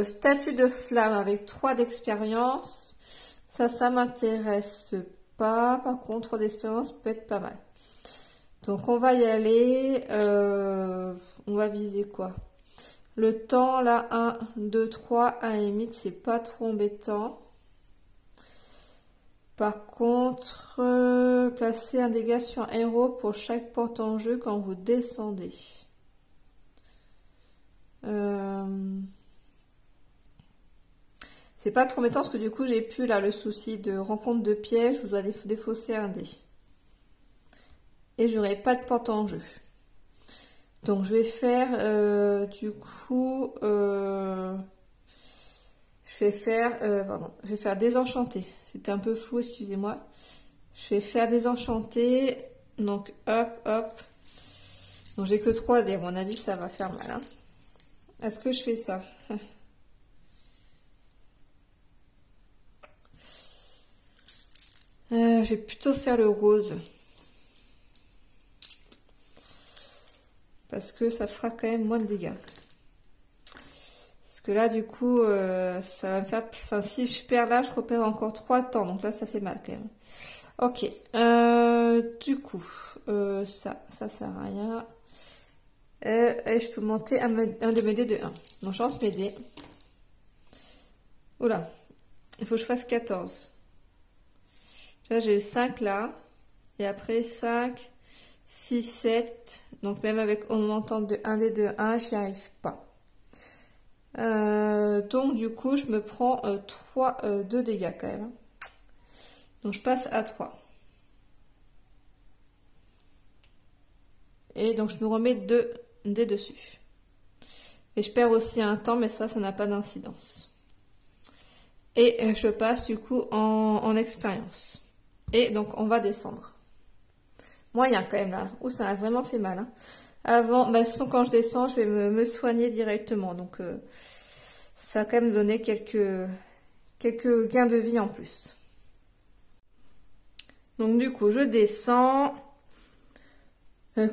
Statue de flamme avec 3 d'expérience. Ça m'intéresse pas. Par contre, 3 d'expérience peut être pas mal. Donc, on va y aller. On va viser quoi? Le temps, là, 1, 2, 3, à la limite, c'est pas trop embêtant. Par contre, placez un dégât sur un héros pour chaque porte en jeu quand vous descendez. C'est pas trop embêtant parce que du coup, j'ai plus là le souci de rencontre de piège où je dois défausser un dé. Et j'aurai pas de porte en jeu. Donc je vais faire du coup je vais faire désenchanter. C'était un peu flou, excusez-moi. Je vais faire désenchanter. Donc hop, hop. Donc j'ai que 3 dés. À mon avis, ça va faire mal. Hein. Est-ce que je fais ça? Je vais plutôt faire le rose. Parce que ça fera quand même moins de dégâts. Parce que là, du coup, ça va me faire... Enfin, si je perds là, je repère encore 3 temps. Donc là, ça fait mal quand même. Ok. Du coup, ça sert à rien. Et je peux monter un de mes dés de 1. Donc, je lance mes dés. Oula. Il faut que je fasse 14. Là, j'ai le 5 là. Et après, 5... 6, 7, donc même avec augmentant de 1 dé de 1, j'y arrive pas. Donc du coup, je me prends 2 dégâts quand même. Donc je passe à 3. Et donc je me remets 2 dés dessus. Et je perds aussi un temps, mais ça n'a pas d'incidence. Et je passe du coup en expérience. Et donc on va descendre. Moyen quand même là. Ouh, ça a vraiment fait mal. Hein. Avant, bah, de toute façon quand je descends, je vais me soigner directement. Donc ça va quand même donner quelques gains de vie en plus. Donc du coup, je descends.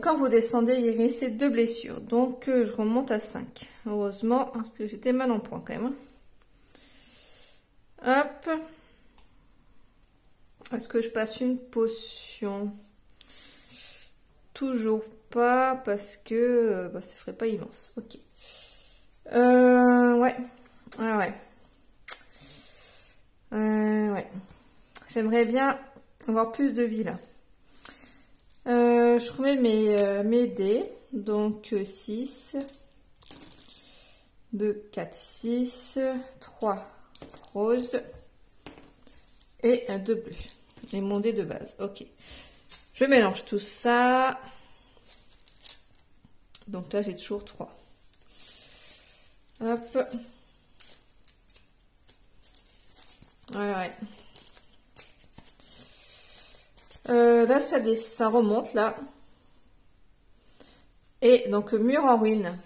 Quand vous descendez, il restait 2 blessures. Donc je remonte à 5. Heureusement, parce que j'étais mal en point quand même. Hop. Est-ce que je passe une potion? Toujours pas, parce que bah, ça ferait pas immense. Ok. Ouais. Ah ouais. Ouais. J'aimerais bien avoir plus de vie là. Je remets mes dés. Donc 6, 2, 4, 6, 3 roses et 2 bleus. Et mon dé de base. Ok. Je mélange tout ça. Donc là, j'ai toujours 3. Hop. Ouais. Là, ça remonte, là. Et donc, mur en ruine.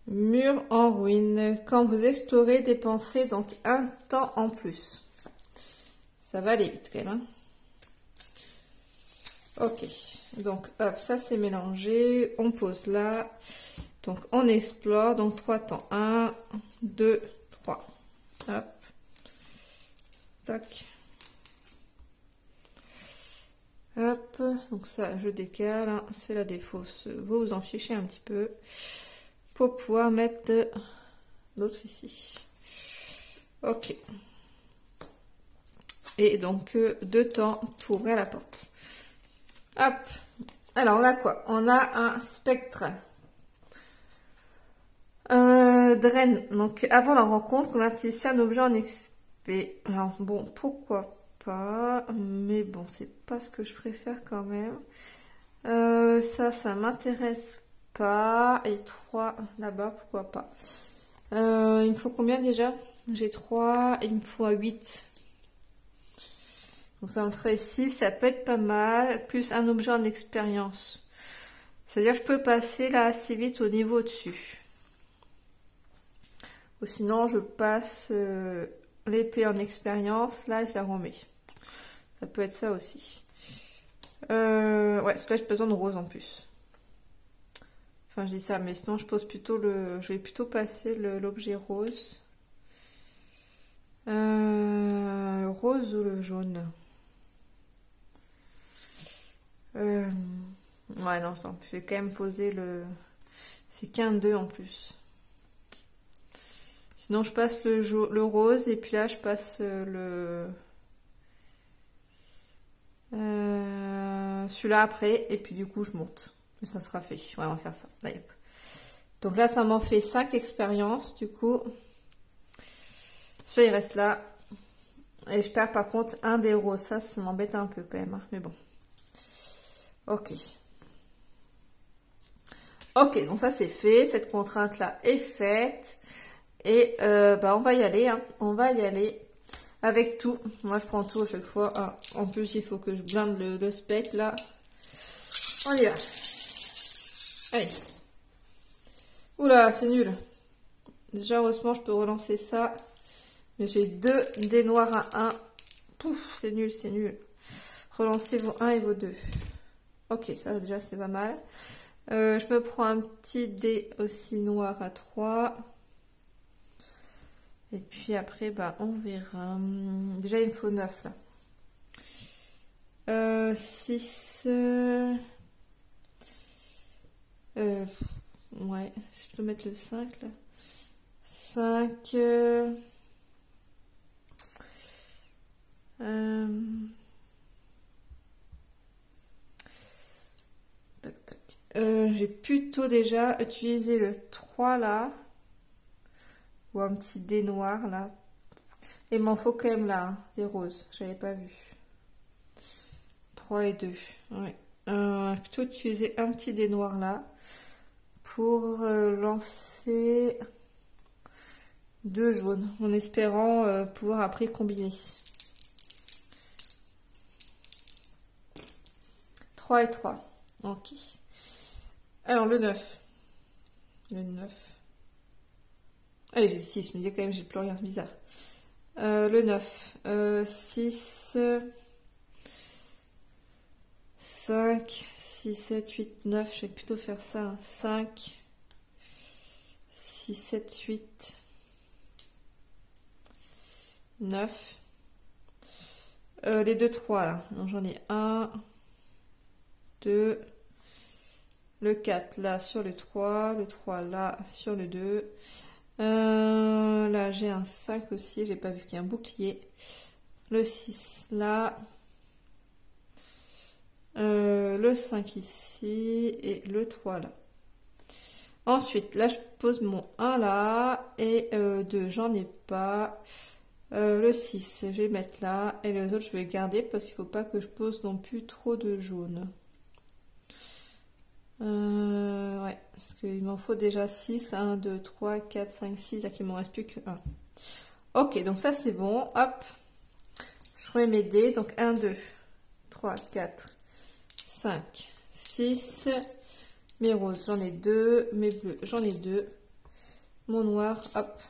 Mur en ruine. Quand vous explorez, dépensez donc un temps en plus. Ça va aller vite, quand même. Hein. Ok. Donc, hop, ça c'est mélangé. On pose là. Donc, on explore. Donc, 3 temps. 1, 2, 3. Hop. Tac. Hop. Donc, ça, je décale. Hein. C'est la défausse. Vous vous en fichez un petit peu. Pour pouvoir mettre l'autre ici. Ok. Et donc, 2 temps pour ouvrir la porte. Hop. Alors, on a quoi? On a un spectre. Draine. Donc, avant la rencontre, convertissez un objet en XP. Alors, bon, pourquoi pas? Mais bon, c'est pas ce que je préfère quand même. Ça m'intéresse pas. Et 3 là-bas, pourquoi pas? Il me faut combien déjà? J'ai 3, il me faut 8. Donc ça me ferait 6, ça peut être pas mal. Plus un objet en expérience. C'est-à-dire que je peux passer là assez vite au niveau au-dessus. Ou sinon je passe l'épée en expérience, là et je la remets. Ça peut être ça aussi. Ouais, parce que là j'ai besoin de rose en plus. Enfin je dis ça, mais sinon je pose plutôt je vais plutôt passer l'objet rose. Le rose ou le jaune? Ouais, non, je vais quand même poser le... C'est qu'un 2 en plus. Sinon, je passe le rose et puis là, je passe celui-là après. Et puis du coup, je monte. Et ça sera fait. Ouais, on va faire ça. Là, donc là, ça m'en fait 5 expériences. Du coup, celui-là, il reste là. Et je perds par contre un des roses. Ça m'embête un peu quand même. Hein, mais bon. Ok. Ok, donc ça c'est fait. Cette contrainte-là est faite. Et bah on va y aller. Hein. On va y aller avec tout. Moi je prends tout à chaque fois. Ah, en plus il faut que je blinde le spec là. On y va. Allez. Oula, c'est nul. Déjà heureusement je peux relancer ça. Mais j'ai 2 dés noirs à 1. Pouf, c'est nul, c'est nul. Relancez vos 1 et vos 2. Ok, ça déjà c'est pas mal. Je me prends un petit dé aussi noir à 3. Et puis après, bah, on verra. Déjà, il me faut 9 là. 6. Ouais, je peux mettre le 5 là. 5. Tac, tac. J'ai plutôt déjà utilisé le 3 là. Ou un petit dé noir là. Et il m'en faut quand même là, hein, des roses. J'avais pas vu. 3 et 2. Ouais. plutôt utiliser un petit dé noir là pour lancer 2 jaunes en espérant pouvoir après combiner. 3 et 3. Ok. Alors le 9. Le 9. Allez, j'ai le 6, mais quand même j'ai plus rien, bizarre. Le 9. 6. 5, 6, 7, 8, 9. Je vais plutôt faire ça. Hein. 5, 6, 7, 8, 9. Les 2, 3 là. Donc j'en ai 1, 2. Le 4 là sur le 3. Le 3 là sur le 2. Là j'ai un 5 aussi, j'ai pas vu qu'il y a un bouclier. Le 6 là, le 5 ici et le 3 là. Ensuite là je pose mon 1 là et 2 j'en ai pas. Le 6 je vais mettre là et les autres je vais garder parce qu'il faut pas que je pose non plus trop de jaune. Ouais, parce qu'il m'en faut déjà 6, 1, 2, 3, 4, 5, 6, là qu'il m'en reste plus que 1. Ok, donc ça c'est bon, hop, je remets mes dés, donc 1, 2, 3, 4, 5, 6, mes roses j'en ai 2, mes bleus j'en ai 2, mon noir, hop.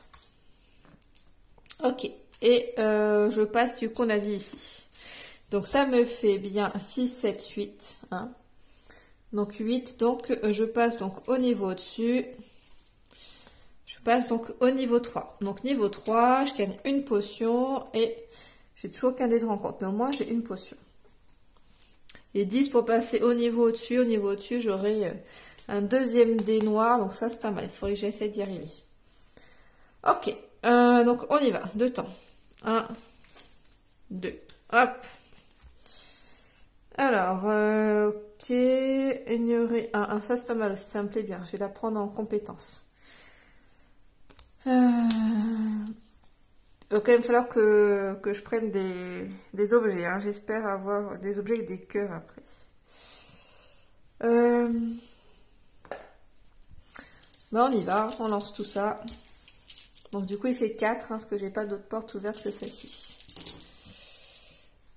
Ok, et je passe du coup on a dit ici. Donc ça me fait bien 6, 7, 8, hein. Donc 8, donc je passe donc au niveau au-dessus. Je passe donc au niveau 3. Donc niveau 3, je gagne une potion et j'ai toujours qu'un dé de rencontre. Mais au moins j'ai une potion. Et 10 pour passer au niveau au-dessus. Au niveau au-dessus, j'aurai un deuxième dé noir. Donc ça c'est pas mal. Il faudrait que j'essaie d'y arriver. Ok, donc on y va. 2 temps. 1, 2. Hop. Alors, ok, ignorer un, ça c'est pas mal aussi, ça me plaît bien, je vais la prendre en compétence. Il va quand même falloir que je prenne des objets, hein. J'espère avoir des objets avec des cœurs après. Bah on y va, on lance tout ça. Donc du coup il fait 4, hein, parce que j'ai pas d'autres portes ouvertes que celle-ci.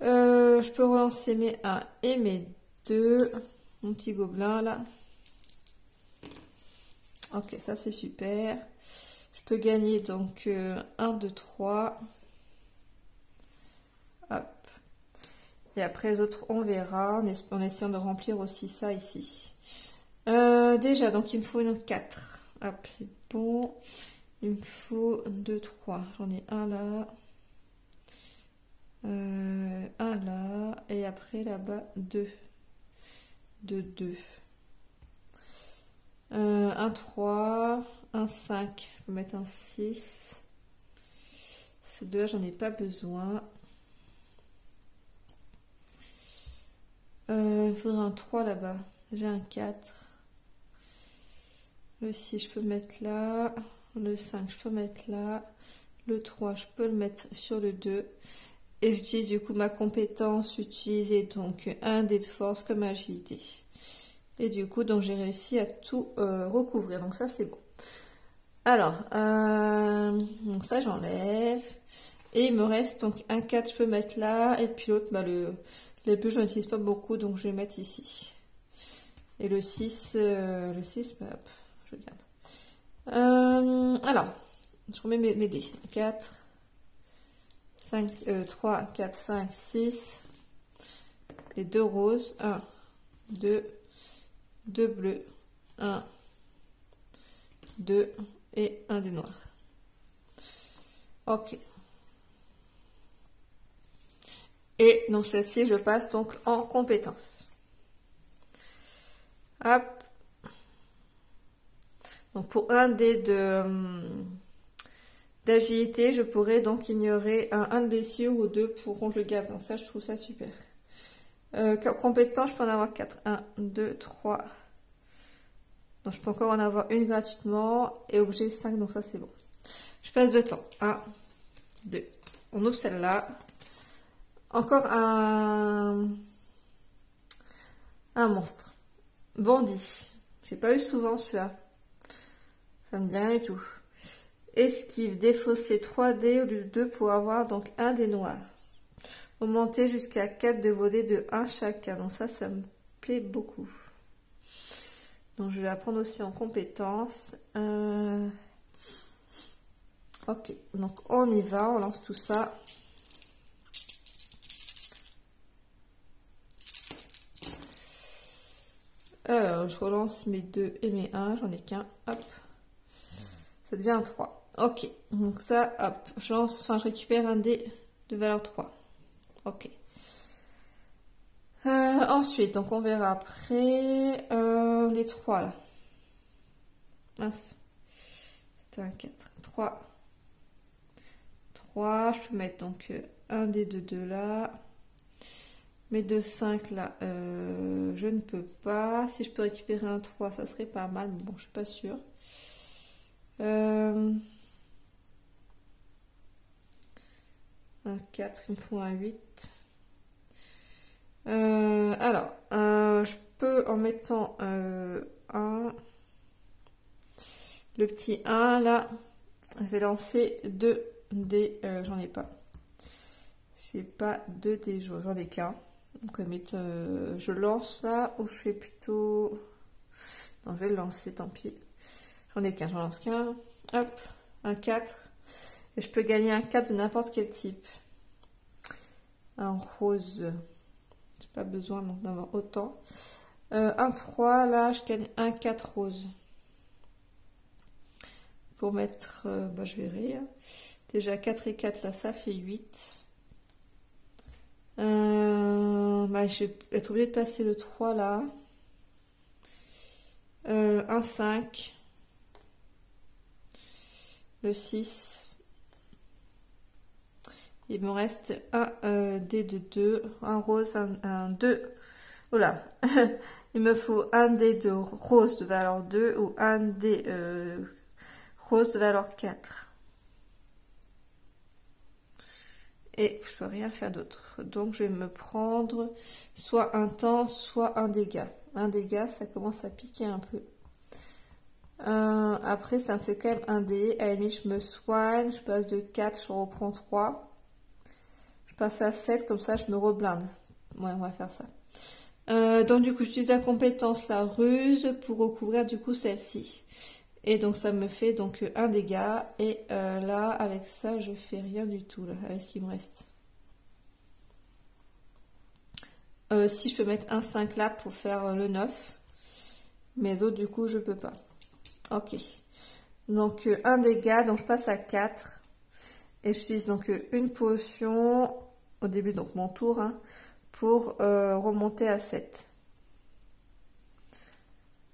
Je peux relancer mes 1 et mes 2. Mon petit gobelin là. Ok, ça c'est super. Je peux gagner donc 1, 2, 3. Hop. Et après les autres on verra en essayant de remplir aussi ça ici. Déjà, donc il me faut une 4. Hop, c'est bon. Il me faut 2, 3. J'en ai un là. Un là. Et après là-bas, 2. 2, 2. Un 3. Un 5. Je peux mettre un 6. Ces deux-là, j'en ai pas besoin. Il faudrait un 3 là-bas. J'ai un 4. Le 6, je peux mettre là. Le 5, je peux mettre là. Le 3, je peux le mettre sur le 2. Et j'utilise du coup ma compétence, utiliser donc un dé de force comme agilité. Et du coup, donc j'ai réussi à tout recouvrir. Donc ça, c'est bon. Alors, donc ça, j'enlève. Et il me reste donc un 4, je peux mettre là. Et puis l'autre, bah, les bleus, je n'utilise pas beaucoup, donc je vais mettre ici. Et le 6, bah, hop, je garde. Alors, je remets mes dés. 4, 5, 3, 4, 5, 6. Les 2 roses. 1, 2, 2 bleus. 1, 2 et un des noirs. Ok. Et donc celle-ci, je passe donc en compétence. Hop. Donc pour un dé d'agilité, je pourrais donc ignorer un de blessure ou 2 pour qu'on le garde. Donc ça, je trouve ça super. Compétence, je peux en avoir 4. 1, 2, 3. Donc je peux encore en avoir une gratuitement. Et objet 5, donc ça c'est bon. Je passe 2 temps. 1, 2. On ouvre celle-là. Encore un Un monstre. Bandit. J'ai pas eu souvent celui-là. Ça me dit rien du tout. Esquive, défausser 3 dés au lieu de 2 pour avoir donc un dé noir. Augmenter jusqu'à 4 de vos dés de 1 chacun. Donc ça me plaît beaucoup. Donc je vais apprendre aussi en compétences. Ok, donc on y va, on lance tout ça. Alors je relance mes 2 et mes 1, j'en ai qu'un, hop. Ça devient un 3. Ok, donc ça, hop, je lance, enfin je récupère un dé de valeur 3. Ok. Ensuite, donc on verra après les 3 là. Mince. C'était un 4. 3. 3. Je peux mettre donc un dé de 2 là. Mes 2, 5 là. Je ne peux pas. Si je peux récupérer un 3, ça serait pas mal. Mais bon, je suis pas sûre. Un 4, il me faut un 8. Alors, je peux en mettant un, le petit 1 là, je vais lancer 2 dés, j'en ai pas. J'ai pas 2 dés, j'en ai qu'un. Donc, je lance là, ou je fais plutôt. Non, je vais le lancer, tant pis. J'en ai qu'un, j'en lance qu'un. Hop, un 4. Et je peux gagner un 4 de n'importe quel type. Un rose. J'ai pas besoin d'en avoir autant. Un 3, là, je gagne un 4 rose. Pour mettre, je verrai. Déjà 4 et 4, là, ça fait 8. Je vais être obligée de passer le 3, là. Un 5. Le 6. Il me reste un dé de 2, un rose, un 2. Voilà. Il me faut un dé de rose de valeur 2 ou un dé rose de valeur 4. Et je peux rien faire d'autre. Donc je vais me prendre soit un temps, soit un dégât. Un dégât, ça commence à piquer un peu. Après, ça me fait quand même un dé. À la limite, je me soigne, je passe de 4, je reprends 3. Je passe à 7, comme ça je me reblinde. Ouais, on va faire ça. Donc du coup, j'utilise la compétence la ruse pour recouvrir du coup celle-ci. Et donc ça me fait donc un dégât. Et là, avec ça, je fais rien du tout, là, avec ce qui me reste. Si je peux mettre un 5 là pour faire le 9. Mais autres, du coup, je peux pas. Ok. Donc un dégât, donc je passe à 4. Et j'utilise donc une potion au début, donc mon tour, hein, pour remonter à 7.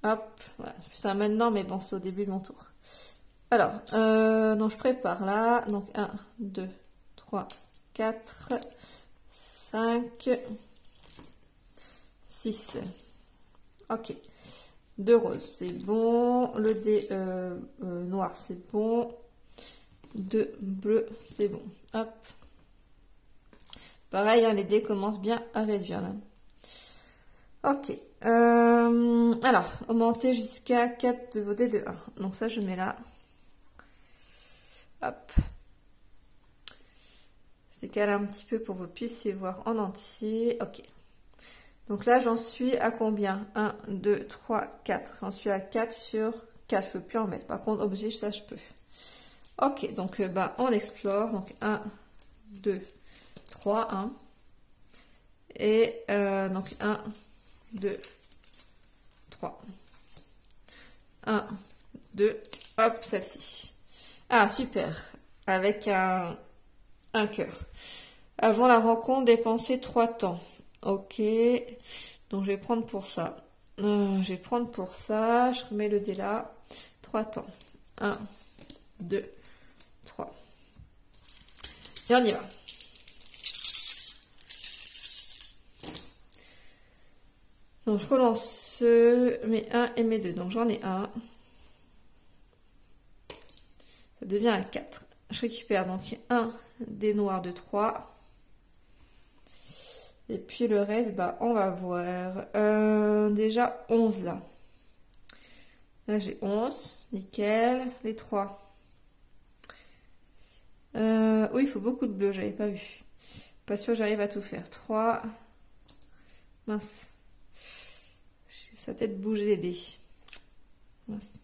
Hop, voilà, je fais ça maintenant, mais bon, c'est au début de mon tour. Alors, donc je prépare là. Donc 1, 2, 3, 4, 5, 6. Ok. 2 roses, c'est bon. Le dé noir, c'est bon. 2 bleus, c'est bon. Hop. Pareil, hein, les dés commencent bien à réduire là. Ok. Alors, augmenter jusqu'à 4 de vos dés de 1. Donc ça, je mets là. Hop. Je décale un petit peu pour que vous puissiez voir en entier. Ok. Donc là, j'en suis à combien? 1, 2, 3, 4. J'en suis à 4 sur 4. Je peux plus en mettre. Par contre, objet, ça, je peux. Ok, donc on explore. Donc 1, 2, 3, 1. Et donc 1, 2, 3. 1, 2, hop, celle-ci. Ah, super. Avec un cœur. Avant la rencontre, dépenser 3 temps. Ok. Donc, je vais prendre pour ça. Je remets le dé là. 3 temps. 1, 2, 3. Et on y va. Donc, je relance mes 1 et mes 2. Donc, j'en ai un. Ça devient un 4. Je récupère donc un dé noir de 3. Et puis le reste, bah, on va voir. Déjà 11 là. Là, j'ai 11. Nickel. Les 3. Oui, il faut beaucoup de bleu, j'avais pas vu. Pas sûr j'arrive à tout faire. 3. Mince. Ça tête bouger les dés. Mince.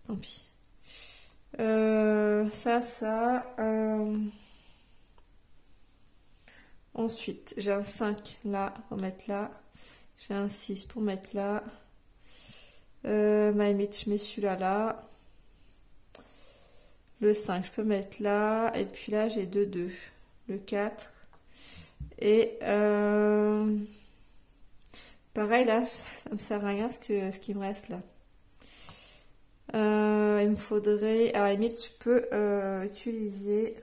Tant pis. Ça. Ensuite, j'ai un 5 là, pour mettre là. J'ai un 6 pour mettre là. Ma limite, je mets celui-là là. Le 5, je peux mettre là. Et puis là, j'ai 2. Le 4. Et pareil, là, ça me sert à rien ce qui me reste là. Il me faudrait... À la limite, je peux utiliser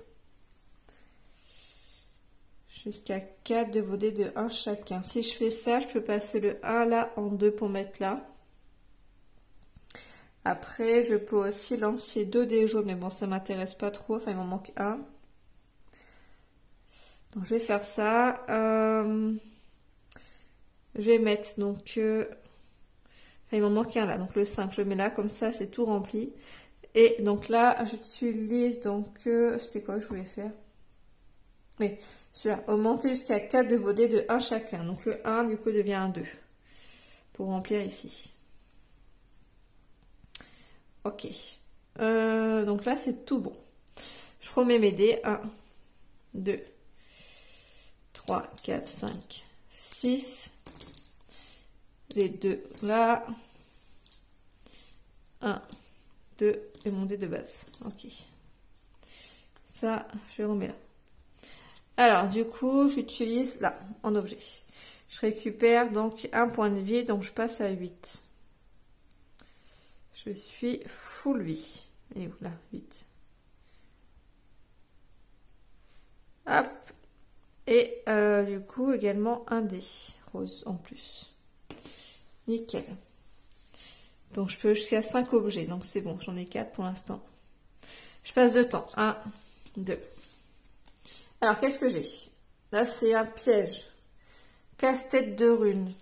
jusqu'à 4 de vos dés de 1 chacun. Si je fais ça, je peux passer le 1 là en 2 pour mettre là. Après, je peux aussi lancer 2 dés jaunes, mais bon, ça m'intéresse pas trop. Enfin, il m'en manque un. Donc, je vais faire ça. Je vais mettre donc... enfin, il m'en manque un là. Donc, le 5, je le mets là. Comme ça, c'est tout rempli. Et donc là, j'utilise donc... c'est quoi que je voulais faire? Oui, celui-là. Augmenter jusqu'à 4 de vos dés de 1 chacun. Donc, le 1, du coup, devient un 2. Pour remplir ici. Ok. Donc là, c'est tout bon. Je remets mes dés. 1, 2, 3, 4, 5, 6. Les 2 là. 1, 2 et mon dé de base. Ok. Ça, je remets là. Alors, du coup, j'utilise là, en objet. Je récupère donc un point de vie, donc je passe à 8. Je suis full vie. Et où là, 8. Hop. Et du coup, également un dé rose en plus. Nickel. Donc, je peux jusqu'à 5 objets. Donc, c'est bon. J'en ai 4 pour l'instant. Je passe de temps. 1, 2. Alors, qu'est-ce que j'ai? Là, c'est un piège. Casse-tête de runes.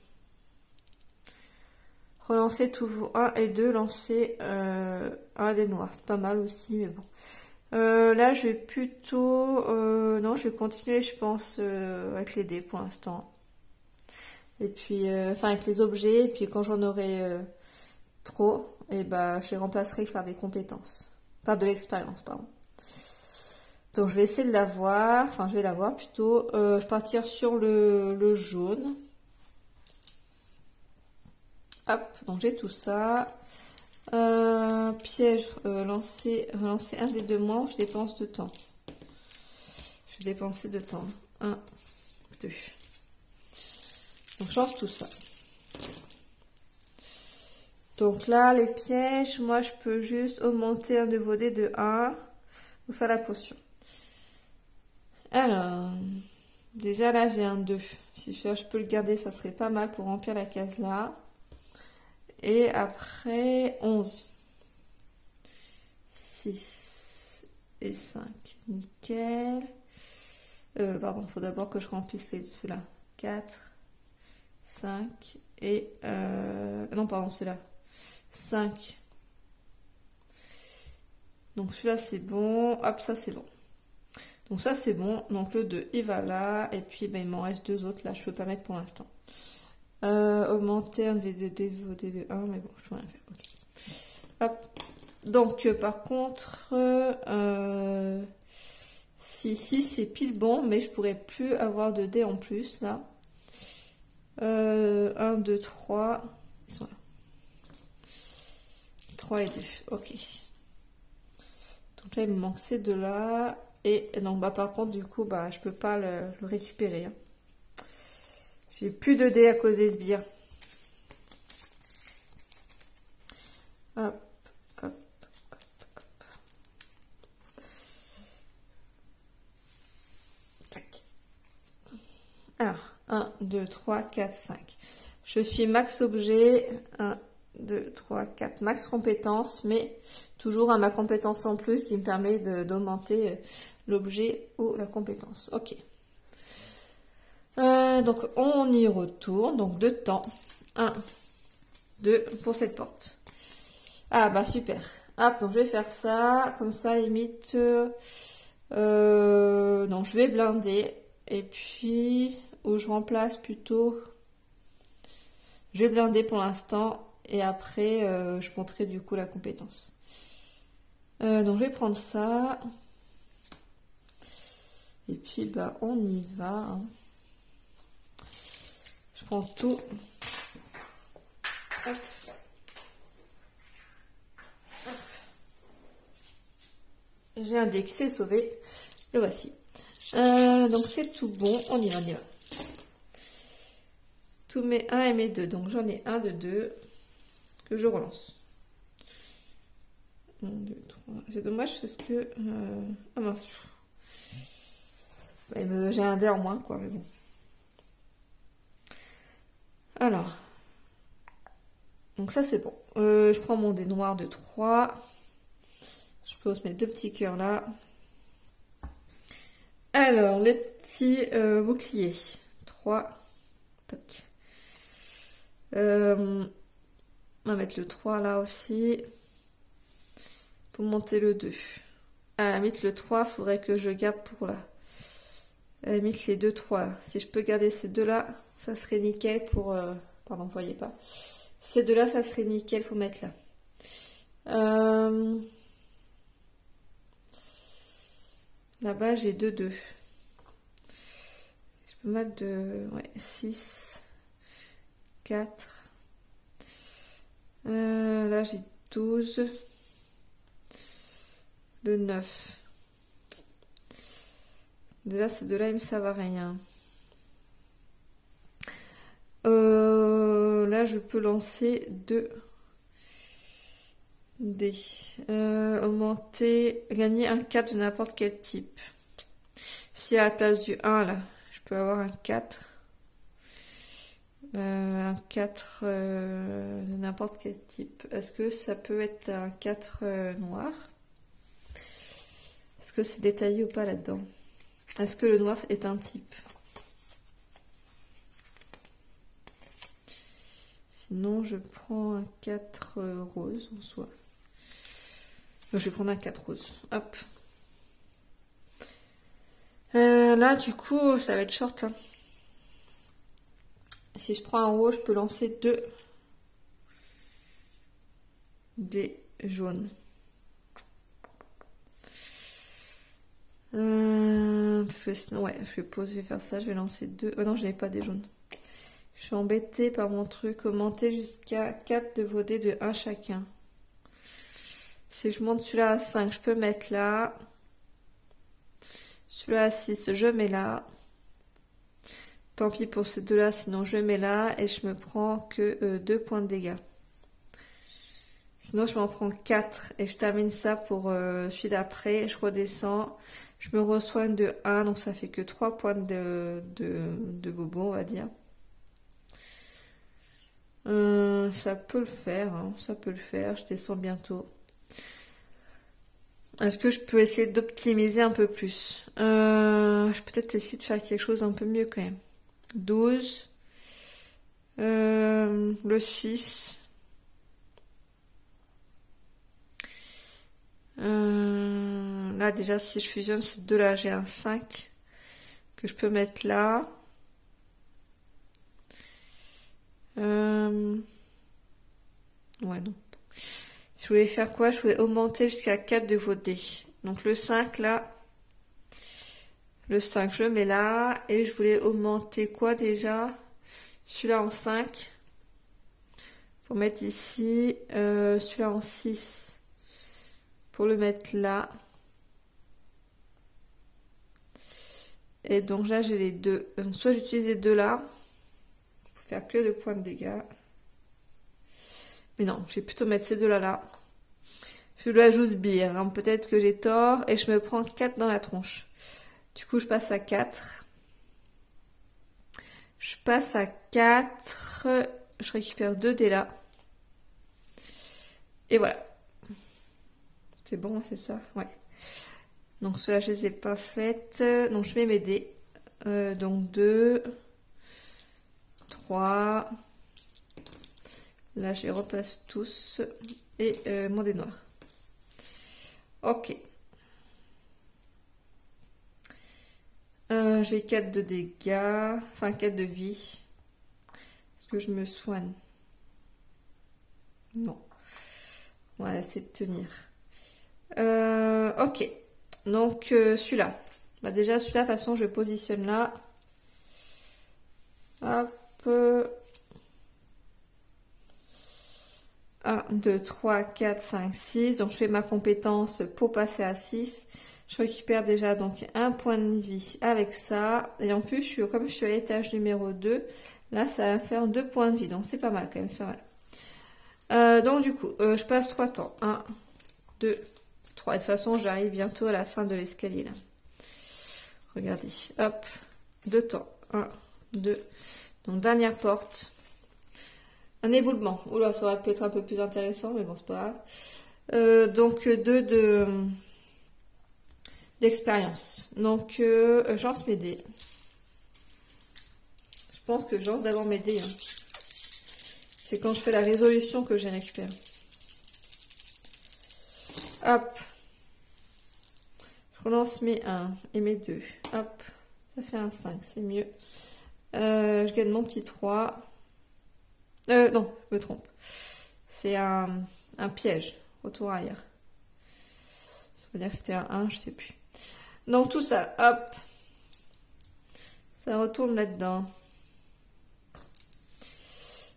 Relancer tous vos 1 et 2. Lancer un des noirs. C'est pas mal aussi, mais bon. Là, je vais plutôt... non, je vais continuer, je pense, avec les dés pour l'instant. Et puis, enfin, avec les objets. Et puis, quand j'en aurai trop, et bah, je les remplacerai par des compétences. Enfin, de l'expérience, pardon. Donc, je vais essayer de l'avoir. Enfin, je vais l'avoir plutôt. Je vais partir sur le jaune. Hop, donc j'ai tout ça. Piège, relancer un des 2 mois, je dépense de temps. Je vais dépenser de temps. 1, 2. Donc je lance tout ça. Donc là, les pièges, moi je peux juste augmenter un de vos dés de 1 ou faire la potion. Alors, déjà là j'ai un 2. Si je peux le garder, ça serait pas mal pour remplir la case là. Et après, 11. 6 et 5. Nickel. Pardon, il faut d'abord que je remplisse ceux-là. 4, 5 et... non, pardon, ceux-là. 5. Donc celui-là, c'est bon. Hop, ça, c'est bon. Donc ça, c'est bon. Donc le 2, il va là. Et puis, ben, il m'en reste 2 autres. Là, je peux pas mettre pour l'instant. Augmenter un V2D, voter de 1, mais bon, je peux rien faire. Okay. Hop. Donc, par contre, si c'est pile bon, mais je pourrais plus avoir de dés en plus, là. 1, 2, 3. Ils sont là. 3 et 2. Ok. Donc là, il me manque ces deux-là. Et donc, bah, par contre, du coup, bah, je peux pas le récupérer. Hein. J'ai plus de dés à cause des sbires. Hop, hop, hop, hop. Tac. Alors, 1, 2, 3, 4, 5. Je suis max objet. 1, 2, 3, 4. Max compétences, mais toujours à ma compétence en plus qui me permet d'augmenter l'objet ou la compétence. Ok. Donc on y retourne, donc 2 temps. 1, 2 pour cette porte. Ah bah super. Hop, donc je vais faire ça, comme ça limite. Non, je vais blinder. Et puis, où je remplace plutôt. Je vais blinder pour l'instant. Et après, je montrerai du coup la compétence. Donc je vais prendre ça. Et puis bah on y va. Hein. Je prends tout. Hop. J'ai un dé qui s'est sauvé. Le voici. Donc c'est tout bon. On y va, on y va. Tous mes 1 et mes 2. Donc j'en ai un de 2 que je relance. 1, 2, 3. C'est dommage parce que... Ah mince. J'ai un dé en moins, quoi, mais bon. Alors. Donc ça, c'est bon. Je prends mon dé noir de 3. Je pose mes 2 petits cœurs là. Alors, les petits boucliers. 3. Toc. On va mettre le 3 là aussi. Pour monter le 2. À la limite, le 3, il faudrait que je garde pour là. À la limite, les 2, 3. Si je peux garder ces deux-là, ça serait nickel pour... Pardon, vous voyez pas. Ces deux-là, ça serait nickel pour mettre là. Là-bas, j'ai 2, 2. Je peux mettre de... Ouais, 6, 4. Là, j'ai 12. Le 9. Déjà, ces deux-là, ils me servent à rien. Là, je peux lancer 2 dés. Augmenter, gagner un 4 de n'importe quel type. Si à la place du 1, là, je peux avoir un 4. Un 4 de n'importe quel type. Est-ce que ça peut être un 4 noir? Est-ce que c'est détaillé ou pas là-dedans? Est-ce que le noir est un type? Sinon, je prends un 4 rose en soi. Je vais prendre un 4 rose. Hop. Là, du coup, ça va être short. Hein. Si je prends un rouge, je peux lancer 2 des jaunes. Parce que sinon, ouais, je vais faire ça, je vais lancer 2. Oh non, je n'ai pas des jaunes. Je suis embêtée par mon truc. Augmenter jusqu'à 4 de vos dés de 1 chacun. Si je monte celui-là à 5, je peux mettre là. Celui-là à 6, je mets là. Tant pis pour ces deux-là, sinon je mets là. Et je me prends que 2 points de dégâts. Sinon, je m'en prends 4 et je termine ça pour celui d'après. Je redescends. Je me resoigne de 1, donc ça fait que 3 points de bobo, on va dire. Ça peut le faire, hein, ça peut le faire. Je descends bientôt. Est-ce que je peux essayer d'optimiser un peu plus? Je peux peut-être essayer de faire quelque chose un peu mieux quand même. 12. Le 6. Là déjà si je fusionne ces deux là j'ai un 5 que je peux mettre là. Ouais non. Je voulais faire quoi? Je voulais augmenter jusqu'à 4 de vos dés. Donc le 5 là. Le 5 je le mets là. Et je voulais augmenter quoi déjà? Celui-là en 5. Pour mettre ici. Celui-là en 6. Pour le mettre là. Et donc là j'ai les deux. Soit j'utilise les deux là. Pour faire que 2 points de dégâts. Mais non, je vais plutôt mettre ces deux là. Je dois jouer sbire. Hein. Peut-être que j'ai tort. Et je me prends 4 dans la tronche. Du coup je passe à 4. Je passe à 4. Je récupère 2 dés là. Et voilà. C'est bon, c'est ça? Ouais. Donc ceux-là, je les ai pas faites. Donc je mets mes dés. Donc 2. 3. Là, je les repasse tous. Et mon dé noir. Ok. J'ai 4 de dégâts. Enfin, 4 de vie. Est-ce que je me soigne? Non. On va essayer de tenir. Ok. Donc, celui-là. Bah, déjà, celui-là, de toute façon, je positionne là. Hop. 1, 2, 3, 4, 5, 6. Donc, je fais ma compétence pour passer à 6. Je récupère déjà donc un point de vie avec ça. Et en plus, comme je suis à l'étage numéro 2, là, ça va faire 2 points de vie. Donc, c'est pas mal quand même, c'est pas mal. Donc, du coup, je passe 3 temps. 1, 2, 3. De toute façon, j'arrive bientôt à la fin de l'escalier, là. Regardez. Hop. 2 temps. 1, 2. Donc, dernière porte. Un éboulement. Oula, ça aurait pu être un peu plus intéressant, mais bon, c'est pas grave. Donc, 2 d'expérience. Donc, je lance mes dés. Je pense que je lance d'abord mes dés. Hein. C'est quand je fais la résolution que j'ai récupéré. Hop. Je relance mes 1 et mes 2. Hop. Ça fait un 5, c'est mieux. Je gagne mon petit 3. Non, je me trompe. C'est un piège. Retour arrière. Ça veut dire que c'était un 1, je sais plus. Donc tout ça, hop. Ça retourne là-dedans.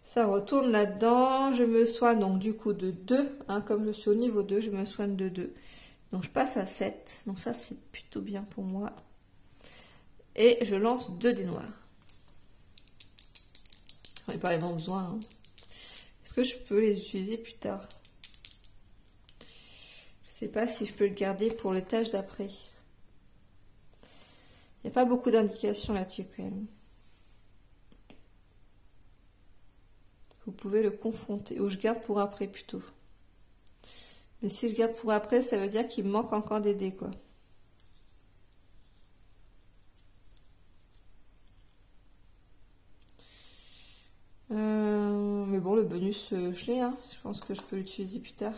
Ça retourne là-dedans. Je me soigne donc du coup de 2. Hein, comme je suis au niveau 2, je me soigne de 2. Donc je passe à 7. Donc ça, c'est plutôt bien pour moi. Et je lance 2 dés noirs. J'en ai pas vraiment besoin. Hein. Est-ce que je peux les utiliser plus tard? Je sais pas si je peux le garder pour les tâches d'après. Il n'y a pas beaucoup d'indications là-dessus quand même. Vous pouvez le confronter. Ou je garde pour après plutôt. Mais si je garde pour après, ça veut dire qu'il me manque encore des dés, quoi. Mais bon, le bonus, je l'ai. Hein. Je pense que je peux l'utiliser plus tard.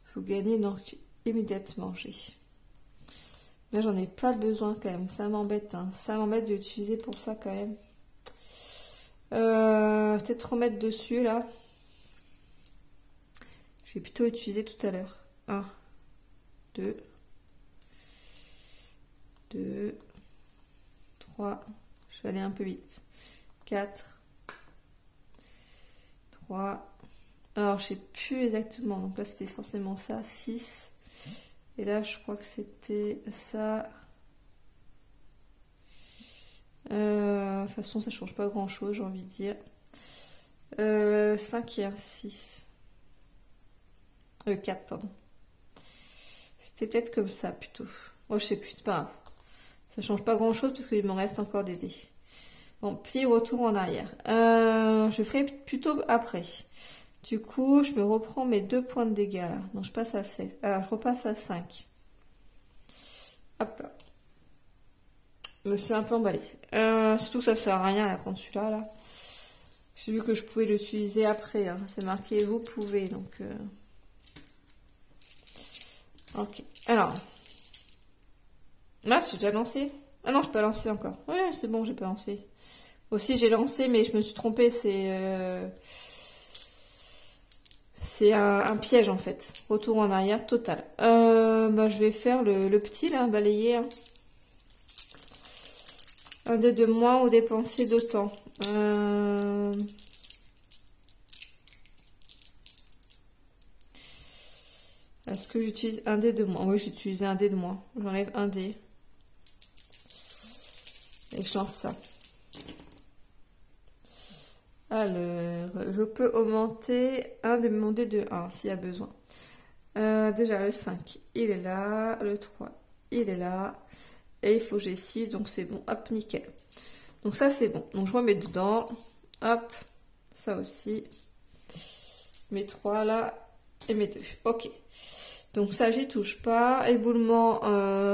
Faut gagner donc immédiatement. Là, j'en ai pas besoin quand même. Ça m'embête. Hein. Ça m'embête de l'utiliser pour ça quand même. Peut-être remettre dessus là. J'ai plutôt utilisé tout à l'heure. 1, 2, 2, 3. Je vais aller un peu vite. 4, 3. Alors, je sais plus exactement. Donc là, c'était forcément ça. 6. Et là, je crois que c'était ça. De toute façon, ça change pas grand-chose, j'ai envie de dire. 5 et un 6. 4, pardon. C'était peut-être comme ça, plutôt. Oh, je sais plus, c'est pas grave. Ça change pas grand-chose, parce qu'il me reste encore des dés. Bon, puis retour en arrière. Je ferai plutôt après. Du coup, je me reprends mes 2 points de dégâts, là. Donc, je passe à 7. Alors, je repasse à 5. Hop là. Je me suis un peu emballée. Surtout que ça sert à rien, là, contre celui-là, là. J'ai vu que je pouvais l'utiliser après. Hein. C'est marqué, vous pouvez, donc... Ok. Alors. Là, j'ai déjà lancé. Ah non, je peux lancer encore. Oui, c'est bon, j'ai pas lancé. Aussi, j'ai lancé, mais je me suis trompée. C'est un piège, en fait. Retour en arrière, total. Bah, je vais faire le petit, là, balayer. Hein. Un dé de moins ou dépenser d'autant. Est-ce que j'utilise un dé de moins? Oui, j'utilise un dé de moins. J'enlève un dé. Et je lance ça. Alors, je peux augmenter un de mon dé de 1 s'il y a besoin. Déjà, le 5, il est là. Le 3, il est là. Et il faut que j'ai 6, donc c'est bon. Hop, nickel. Donc ça, c'est bon. Donc je remets dedans. Hop, ça aussi. Mes 3 là. Et mes 2. Ok. Donc ça, j'y touche pas. Éboulement,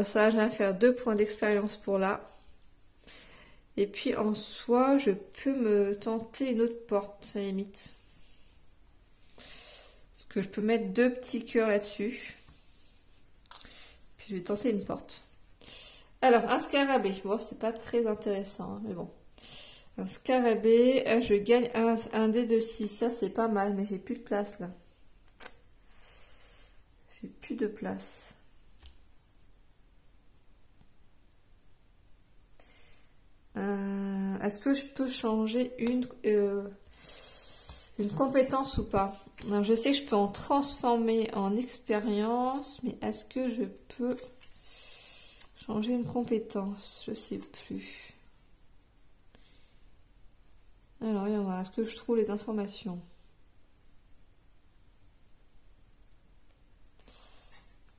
ça, je viens faire 2 points d'expérience pour là. Et puis en soi, je peux me tenter une autre porte, à la limite. Parce que je peux mettre 2 petits cœurs là-dessus. Puis je vais tenter une porte. Alors, un scarabée. Bon, c'est pas très intéressant, hein, mais bon. Un scarabée, je gagne un dé de 6. Ça, c'est pas mal, mais j'ai plus de place là. J'ai plus de place. Est-ce que je peux changer une compétence ou pas? Alors, je sais que je peux en transformer en expérience, mais est-ce que je peux changer une compétence? Je sais plus. Alors, on va voir. Est-ce que je trouve les informations?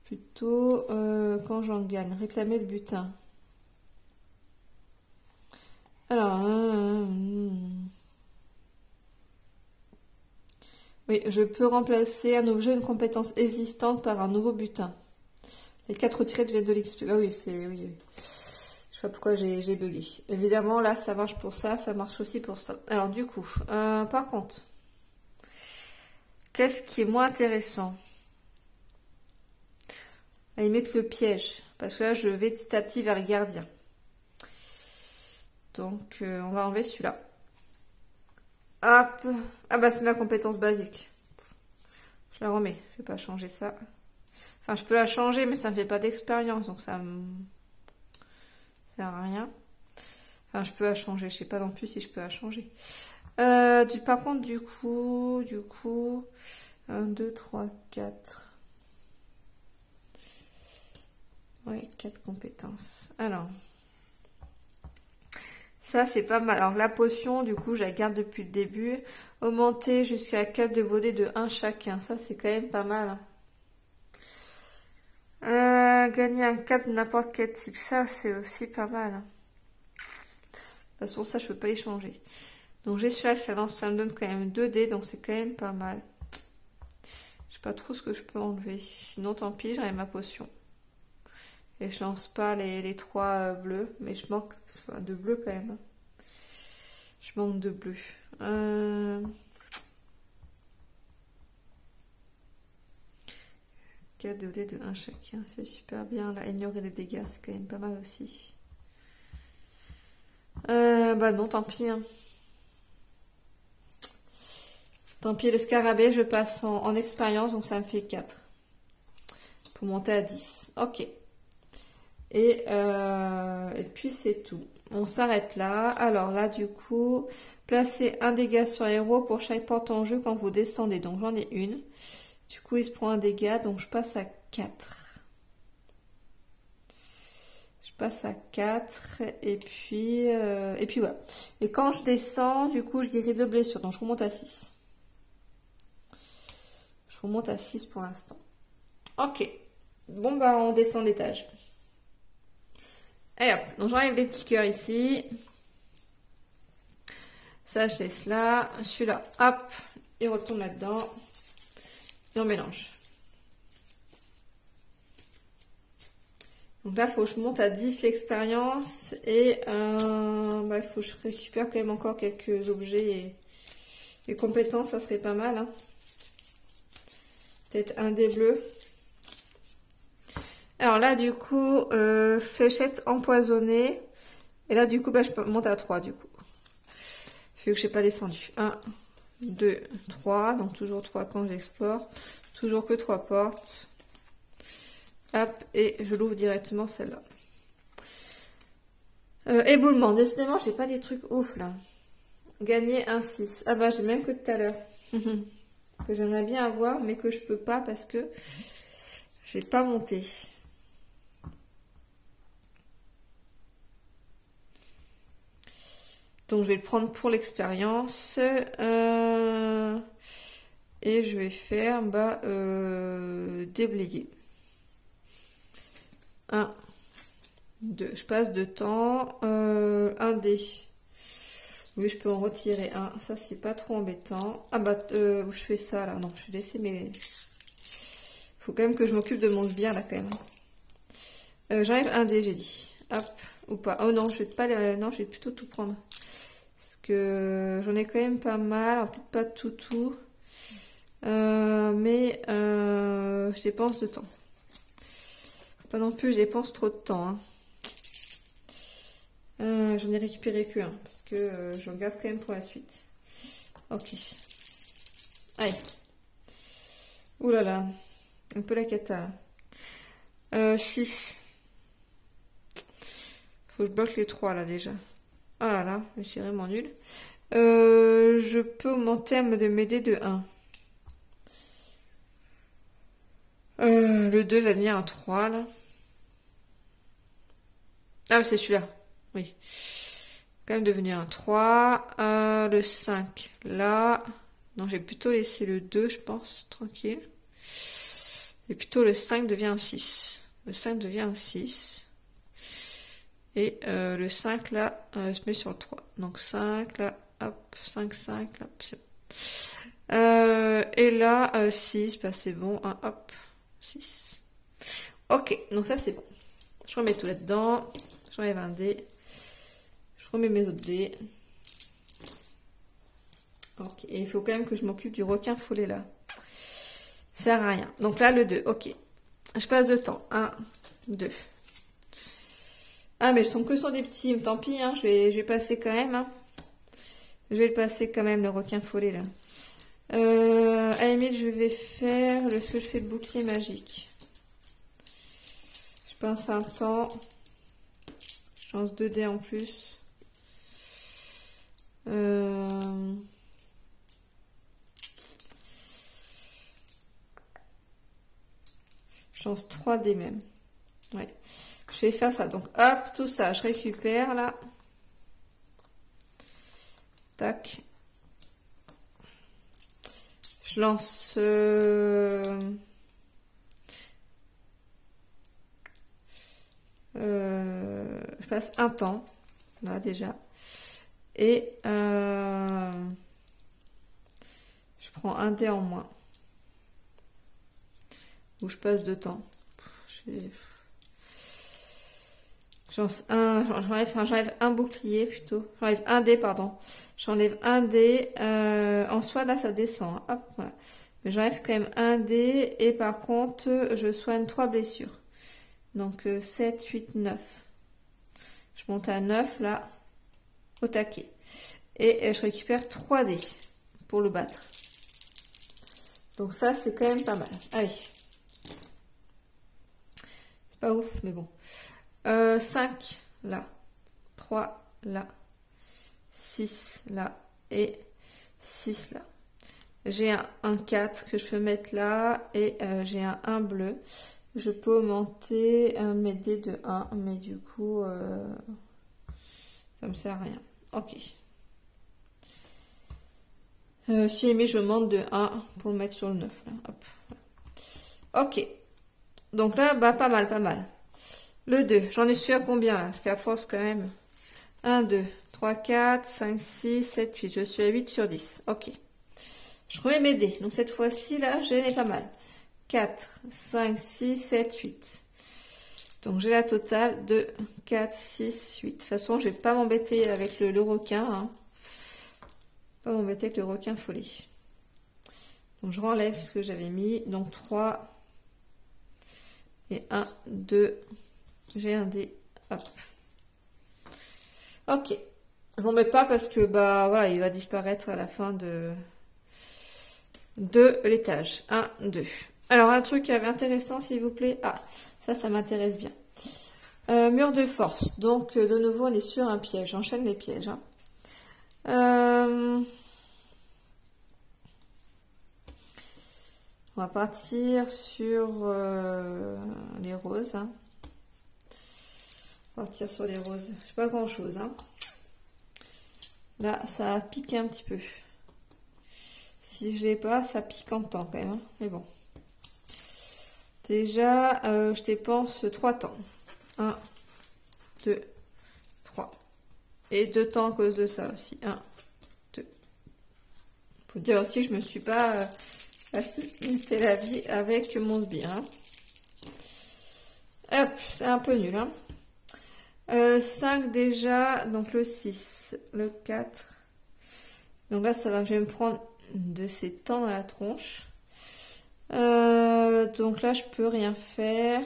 Plutôt quand j'en gagne. Réclamer le butin. Alors, oui, je peux remplacer un objet, une compétence existante par un nouveau butin. Les 4 tirés deviennent de l'XP. Ah oui, c'est... Oui, oui. Je sais pas pourquoi j'ai bugué. Évidemment, là, ça marche pour ça, ça marche aussi pour ça. Alors, du coup, par contre, qu'est-ce qui est moins intéressant? À limite le piège, parce que là, je vais petit à petit vers le gardien. Donc, on va enlever celui-là. Hop. Ah bah, c'est ma compétence basique. Je la remets. Je vais pas changer ça. Enfin, je peux la changer, mais ça me fait pas d'expérience, donc ça me sert à rien. Enfin, je peux la changer. Je sais pas non plus si je peux la changer. Par contre, du coup... 1, 2, 3, 4. Ouais, 4 compétences. Alors... Ça, c'est pas mal. Alors, la potion, du coup, je la garde depuis le début. Augmenter jusqu'à 4 de vos dés de 1 chacun. Ça, c'est quand même pas mal. Gagner un 4 de n'importe quel type. Ça, c'est aussi pas mal. De toute façon, ça, je peux pas y changer. Donc, j'ai celui-là, ça me donne quand même 2 dés. Donc, c'est quand même pas mal. Je sais pas trop ce que je peux enlever. Sinon, tant pis, j'aurai ma potion. Et je lance pas les 3 bleus. Mais je manque de bleu quand même. Je manque de bleu. 4 de dés de 1 chacun. C'est super bien. Là, ignorer les dégâts, c'est quand même pas mal aussi. Bah non, tant pis. Hein. Tant pis, le scarabée, je passe en expérience. Donc ça me fait 4. Pour monter à 10. Ok. Et puis c'est tout. On s'arrête là. Alors là, du coup, placez un dégât sur héros pour chaque porte en jeu quand vous descendez. Donc j'en ai une. Du coup, il se prend un dégât. Donc je passe à 4. Je passe à 4. Et puis voilà. Et quand je descends, du coup, je guéris 2 blessures. Donc je remonte à 6. Je remonte à 6 pour l'instant. Ok. Bon, bah on descend d'étage. Allez hop, donc j'enlève les petits cœurs ici. Ça, je laisse là. Celui-là, hop, il retourne là-dedans. Et on mélange. Donc là, il faut que je monte à 10 l'expérience. Et bah, il faut que je récupère quand même encore quelques objets et compétences. Ça serait pas mal. Hein. Peut-être un des bleus. Alors là, du coup, fléchette empoisonnée. Et là, du coup, bah, je monte à 3, du coup. Vu que je n'ai pas descendu. 1, 2, 3. Donc, toujours 3 quand j'explore. Toujours que 3 portes. Hop, et je l'ouvre directement, celle-là. Éboulement. Décidément, j'ai pas des trucs ouf, là. Gagner un 6. Ah bah, j'ai même que tout à l'heure. Que j'aimerais bien avoir, mais que je peux pas parce que j'ai pas monté. Donc, je vais le prendre pour l'expérience. Et je vais faire déblayer. 1, 2. Je passe de temps. Un dé. Oui, je peux en retirer un. Ça, c'est pas trop embêtant. Ah bah, où je fais ça là? Non, je vais laisser mes... Faut quand même que je m'occupe de mon sbire là quand même. J'enlève un dé, j'ai dit. Hop, ou pas. Oh non, je vais pas non, je vais plutôt tout prendre. Parce que j'en ai quand même pas mal. Alors peut-être pas tout. Mais je dépense de temps. Pas non plus, je dépense trop de temps. Hein. J'en ai récupéré que un. Parce que je regarde quand même pour la suite. Ok. Allez. Ouh là là. Un peu la cata. 6. Faut que je bloque les 3 là déjà. Ah là là, mais c'est vraiment nul. Je peux augmenter à de m'aider de 1. Le 2 va devenir un 3 là. Ah c'est celui-là. Oui. Quand même devenir un 3. Le 5 là. Non, j'ai plutôt laissé le 2, je pense, tranquille. Et plutôt le 5 devient un 6. Le 5 devient un 6. Et le 5 là, se met sur le 3. Donc 5 là, hop, 5, 5, là, c'est bon. Et là, 6, bah c'est bon, hop, 6. Ok, donc ça c'est bon. Je remets tout là-dedans. J'enlève un dé. Je remets mes autres dés. Ok, et il faut quand même que je m'occupe du requin follet là. Ça sert à rien. Donc là, le 2, ok. Je passe de temps. 1, 2. Ah, mais je tombe que sur des petits. Tant pis, hein, je vais passer quand même. Hein. Je vais le passer quand même, le requin follet là. À la limite, je vais faire ce que je fais le bouclier magique. Je passe un temps. Je lance 2 dés en plus. Je lance 3 dés même. Ouais. Je vais faire ça. Donc, hop, tout ça, je récupère là. Tac. Je lance... je passe un temps. Là, déjà. Et je prends un dé en moins. Ou je passe 2 temps. J'enlève un bouclier plutôt. J'enlève un dé, pardon. J'enlève un dé. En soi, là, ça descend. Hein. Hop, voilà. Mais j'enlève quand même un dé. Et par contre, je soigne 3 blessures. Donc, 7, 8, 9. Je monte à 9, là. Au taquet. Et je récupère 3 dés pour le battre. Donc ça, c'est quand même pas mal. Allez. C'est pas ouf, mais bon. 5 là, 3 là, 6 là et 6 là. J'ai un 4 que je peux mettre là et j'ai un 1 bleu. Je peux augmenter mes dés de 1, mais du coup, ça me sert à rien. Ok. Si aimé, je monte de 1 pour le mettre sur le 9. Là. Hop. Ok. Donc là, bah pas mal, pas mal. Le 2, j'en ai su à combien là? Parce qu'à force quand même. 1, 2, 3, 4, 5, 6, 7, 8. Je suis à 8 sur 10. Ok. Je remets mes dés. Donc cette fois-ci là, j'en ai pas mal. 4, 5, 6, 7, 8. Donc j'ai la totale de 4, 6, 8. De toute façon, je vais pas m'embêter avec le requin. Hein. Pas m'embêter avec le requin follet. Donc je renlève ce que j'avais mis. Donc 3 et 1, 2. J'ai un dé. Hop. Ok. Je m'en mets pas parce que bah voilà, il va disparaître à la fin de l'étage. 1, 2. Alors un truc intéressant s'il vous plaît. Ah, ça m'intéresse bien. Mur de force. Donc de nouveau on est sur un piège. J'enchaîne les pièges. Hein. On va partir sur les roses. Hein. Partir sur les roses. C'est pas grand chose. Hein. Là, ça a piqué un petit peu. Si je l'ai pas, ça pique en temps quand même. Hein. Mais bon. Déjà, je dépense 3 temps. 1, 2, 3. Et 2 temps à cause de ça aussi. 1, 2. Faut dire aussi que je me suis pas faciliter la vie avec mon sbire. Hein. Hop, c'est un peu nul. Hein. 5 déjà, donc le 6, le 4. Donc là, ça va, je vais me prendre de ces temps dans la tronche. Donc là, je peux rien faire.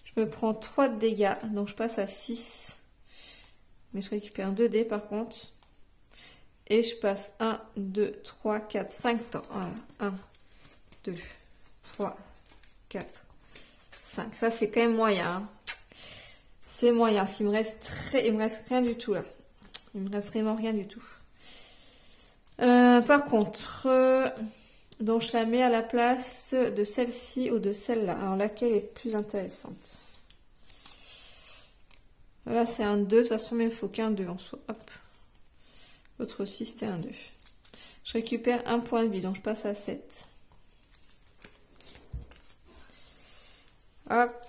Je me prends 3 de dégâts, donc je passe à 6. Mais je récupère 2 dés par contre. Et je passe 1, 2, 3, 4, 5 temps. Voilà. 1, 2, 3, 4, 5. Ça, c'est quand même moyen. Hein. C'est moyen. Parce qu'il me reste il me reste rien du tout là. Il me reste vraiment rien du tout. Par contre, donc je la mets à la place de celle-ci ou de celle-là. Alors laquelle est plus intéressante? Là, c'est un 2. De toute façon, mais il ne faut qu'un 2 en soi. Hop. L'autre aussi, c'était un 2. Je récupère un point de vie, donc je passe à 7. Hop.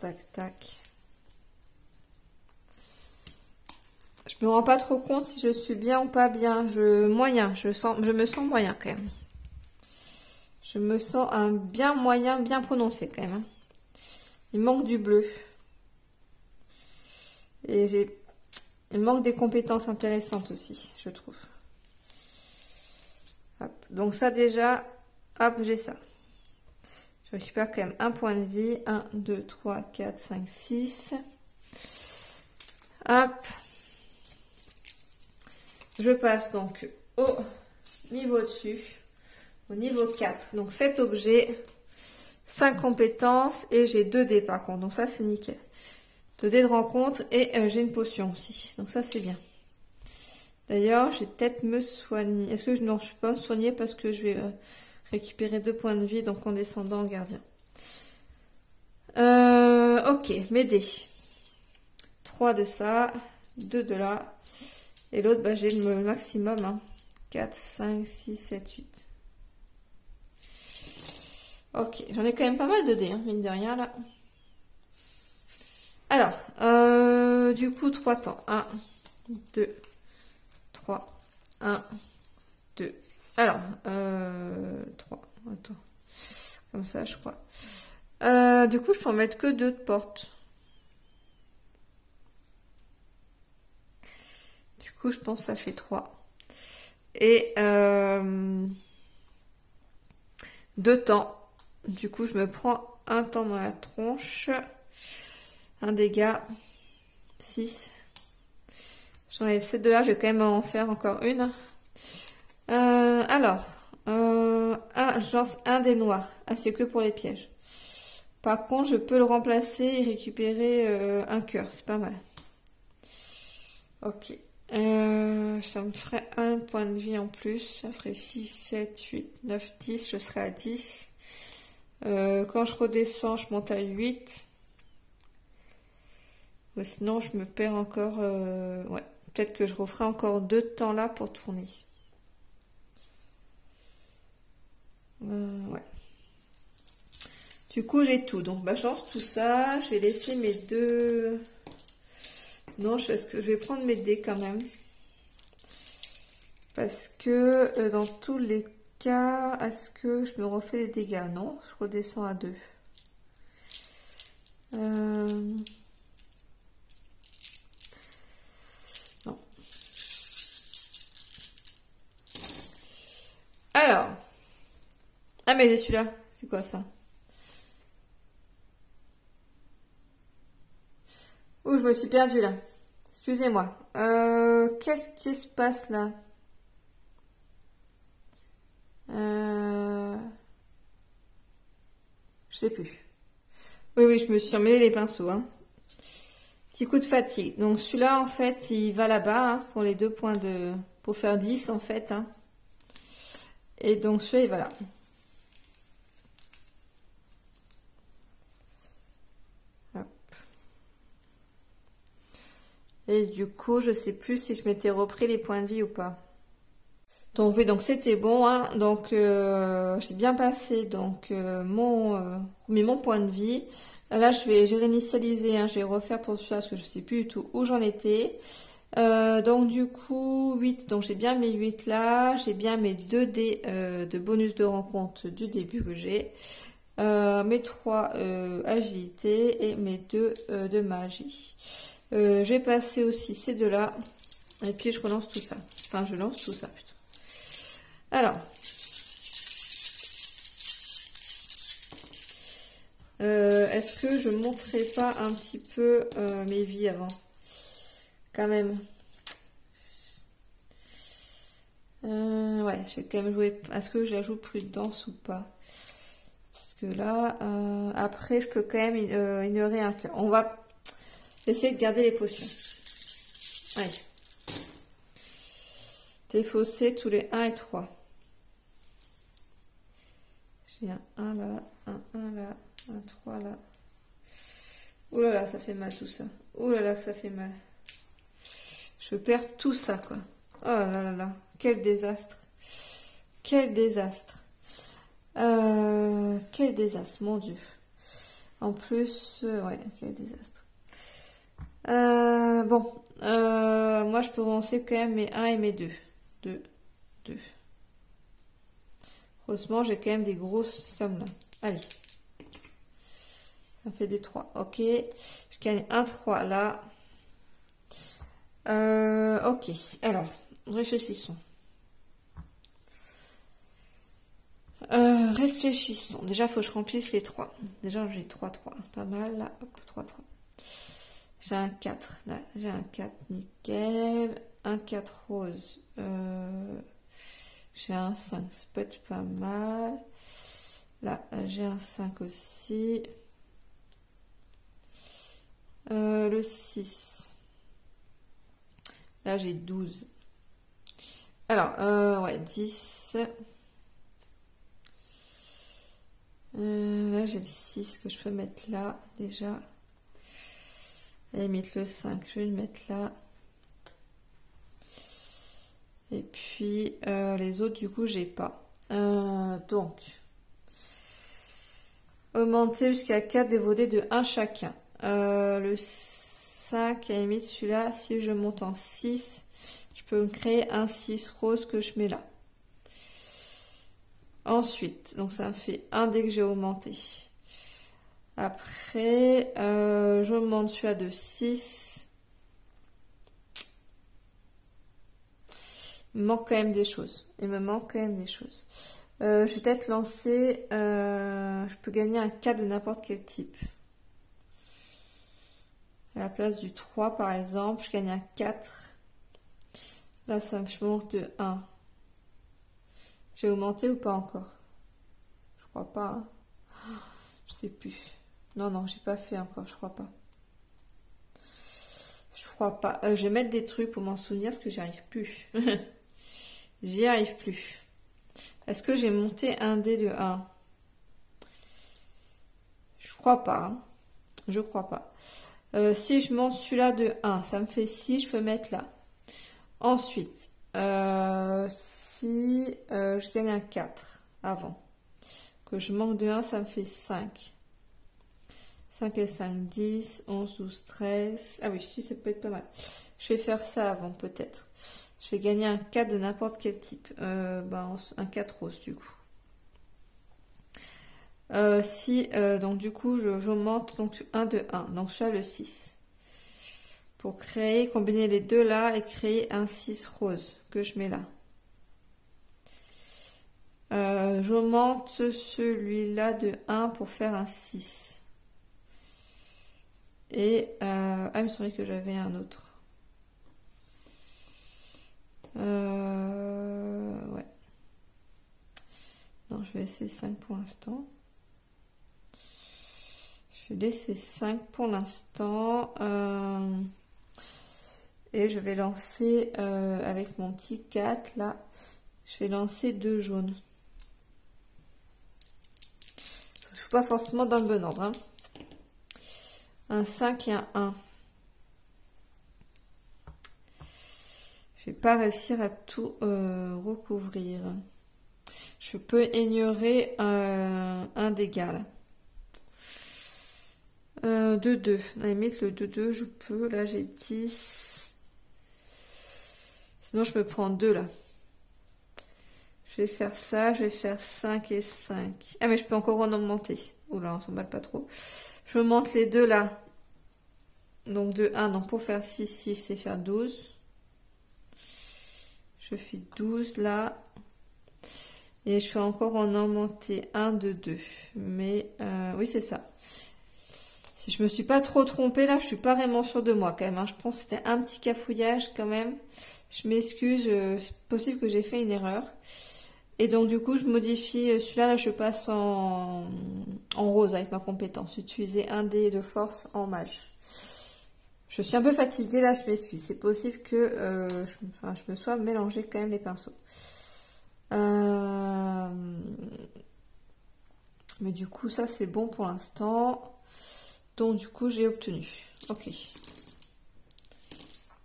Tac, tac. Je me rends pas trop compte si je suis bien ou pas bien. Moyen, je me sens moyen quand même. Je me sens un bien moyen, bien prononcé quand même. Hein. Il manque du bleu. Et il manque des compétences intéressantes aussi, je trouve. Hop. Donc ça déjà, hop, j'ai ça. Je récupère quand même un point de vie. 1, 2, 3, 4, 5, 6. Hop. Je passe donc au niveau dessus, au niveau 4. Donc cet objet, 5 compétences et j'ai 2 dés par contre. Donc ça c'est nickel. 2 dés de rencontre et j'ai une potion aussi. Donc ça c'est bien. D'ailleurs, je vais peut-être me soigner. Est-ce que non, je ne peux pas me soigner parce que je vais récupérer 2 points de vie donc en descendant en gardien. Ok, mes dés. 3 de ça, 2 de là. Et l'autre, bah, j'ai le maximum. Hein. 4, 5, 6, 7, 8. Ok, j'en ai quand même pas mal de dés, hein, mine de rien, là. Alors, du coup, 3 temps. 1, 2, 3, 1, 2. Alors, 3. Attends. Comme ça, je crois. Du coup, je peux en mettre que 2 de porte. Du coup, je pense que ça fait 3. Et 2 temps. Du coup, je me prends un temps dans la tronche. Un dégât. 6. J'enlève cette de là. Je vais quand même en faire encore une. Alors, je lance un dé noir. Ah, c'est que pour les pièges. Par contre, je peux le remplacer et récupérer un cœur. C'est pas mal. Ok. Ça me ferait un point de vie en plus. Ça ferait 6, 7, 8, 9, 10. Je serai à 10. Quand je redescends, je monte à 8. Ou sinon, je me perds encore. Ouais. Peut-être que je referai encore 2 temps là pour tourner. Ouais. Du coup, j'ai tout. Donc, bah, je lance tout ça. Je vais laisser mes 2... Non, je vais prendre mes dés quand même. Parce que dans tous les cas, est-ce que je me refais les dégâts? Non, je redescends à 2. Non. Alors. Ah, mais j'ai celui-là. C'est quoi ça? Ouh, je me suis perdue là. Excusez-moi. Qu'est-ce qui se passe là? Je sais plus. Oui, je me suis emmêlé les pinceaux. Hein. Petit coup de fatigue. Donc celui-là, en fait, il va là-bas hein, pour les 2 points de... Pour faire 10, en fait. Hein. Et donc celui-là, il va là. Et du coup, je sais plus si je m'étais repris les points de vie ou pas. Donc oui, donc c'était bon. Hein. Donc j'ai bien passé donc mon point de vie. Là, j'ai réinitialisé. Hein. Je vais refaire pour celui-là parce que je sais plus du tout où j'en étais. Donc du coup 8, donc j'ai bien mes 8 là, j'ai bien mes 2 dés de bonus de rencontre du début que j'ai, mes 3 agilité et mes 2 de magie. J'ai passé aussi ces deux là et puis je relance tout ça, enfin je lance tout ça plutôt. Alors est-ce que je montrerai pas un petit peu mes vies avant quand même? Ouais, je vais quand même jouer. Est-ce que j'ajoute prudence ou pas? Parce que là, après, je peux quand même ignorer un cœur. On va essayer de garder les potions. Allez. Défausser tous les 1 et 3. J'ai un 1 là, un 1 là, un 3 là. Ouh là là, ça fait mal tout ça. Ouh là là, que ça fait mal. Je perds tout ça, quoi. Oh là là là, quel désastre. Quel désastre. Quel désastre, mon Dieu. En plus, ouais, quel désastre. Bon, moi je peux relancer quand même mes 1 et mes 2. 2, 2. Heureusement, j'ai quand même des grosses sommes là. Allez. Ça fait des 3. Ok. Je gagne un 3 là. Ok. Alors, réfléchissons. Réfléchissons. Déjà, il faut que je remplisse les 3. Déjà, j'ai 3, 3. Pas mal là. Hop, 3, 3. J'ai un 4. Là, j'ai un 4. Nickel. Un 4 rose. J'ai un 5. Ça peut être pas mal. Là, j'ai un 5 aussi. Le 6. Là, j'ai 12. Alors, ouais, 10. Là, j'ai le 6 que je peux mettre là, déjà. Et mettre le 5, je vais le mettre là. Et puis, les autres, du coup, j'ai pas. Donc, augmenter jusqu'à 4 dévodés de 1 chacun. Le 5, à la limite, celui-là, si je monte en 6, je peux me créer un 6 rose que je mets là. Ensuite, donc ça me fait un dès que j'ai augmenté. Après, j'augmente celui-là de 6. Il me manque quand même des choses. Il me manque quand même des choses. Je vais peut-être lancer... je peux gagner un 4 de n'importe quel type. À la place du 3, par exemple, je gagne un 4. Là, ça me manque de 1. J'ai augmenté ou pas encore? Je crois pas. Hein. Je sais plus. Non, non, j'ai pas fait encore, je crois pas. Je crois pas. Je vais mettre des trucs pour m'en souvenir parce que j'y arrive plus. J'y arrive plus. Est-ce que j'ai monté un dé de 1? Je crois pas. Hein. Je crois pas. Si je monte celui-là de 1, ça me fait 6, je peux mettre là. Ensuite, si je gagne un 4 avant, que je manque de 1, ça me fait 5. 5 et 5, 10, 11, 12, 13. Ah oui, si, ça peut être pas mal. Je vais faire ça avant, peut-être. Je vais gagner un 4 de n'importe quel type. Un 4 rose, du coup. Donc du coup, j'augmente donc 1 de 1. Donc soit le 6. Pour créer, combiner les deux là et créer un 6 rose que je mets là. J'augmente celui-là de 1 pour faire un 6. Et il me semblait que j'avais un autre. Ouais. Non, je vais laisser 5 pour l'instant. Je vais laisser 5 pour l'instant. Et je vais lancer avec mon petit 4 là. Je vais lancer 2 jaunes. Je ne suis pas forcément dans le bon ordre. Hein. Un 5 et un 1. Je vais pas réussir à tout recouvrir. Je peux ignorer un dégât là. 2-2. À la limite, le 2-2, je peux. Là, j'ai 10. Sinon, je me prends 2 là. Je vais faire ça, je vais faire 5 et 5. Ah, mais je peux encore en augmenter. Oula, on s'emballe pas trop. Je monte les deux là. Donc de 1, donc pour faire 6, 6, c'est faire 12. Je fais 12 là. Et je peux encore en augmenter 1 de 2. Mais oui, c'est ça. Si je me suis pas trop trompée là, je suis pas vraiment sûre de moi quand même. Hein. Je pense que c'était un petit cafouillage quand même. Je m'excuse, c'est possible que j'ai fait une erreur. Et donc du coup, je modifie celui-là, là je passe en rose avec ma compétence. Utiliser un dé de force en mage. Je suis un peu fatiguée là, je m'excuse. C'est possible que je me sois mélangé quand même les pinceaux. Mais du coup, ça c'est bon pour l'instant. Donc du coup, j'ai obtenu. Ok.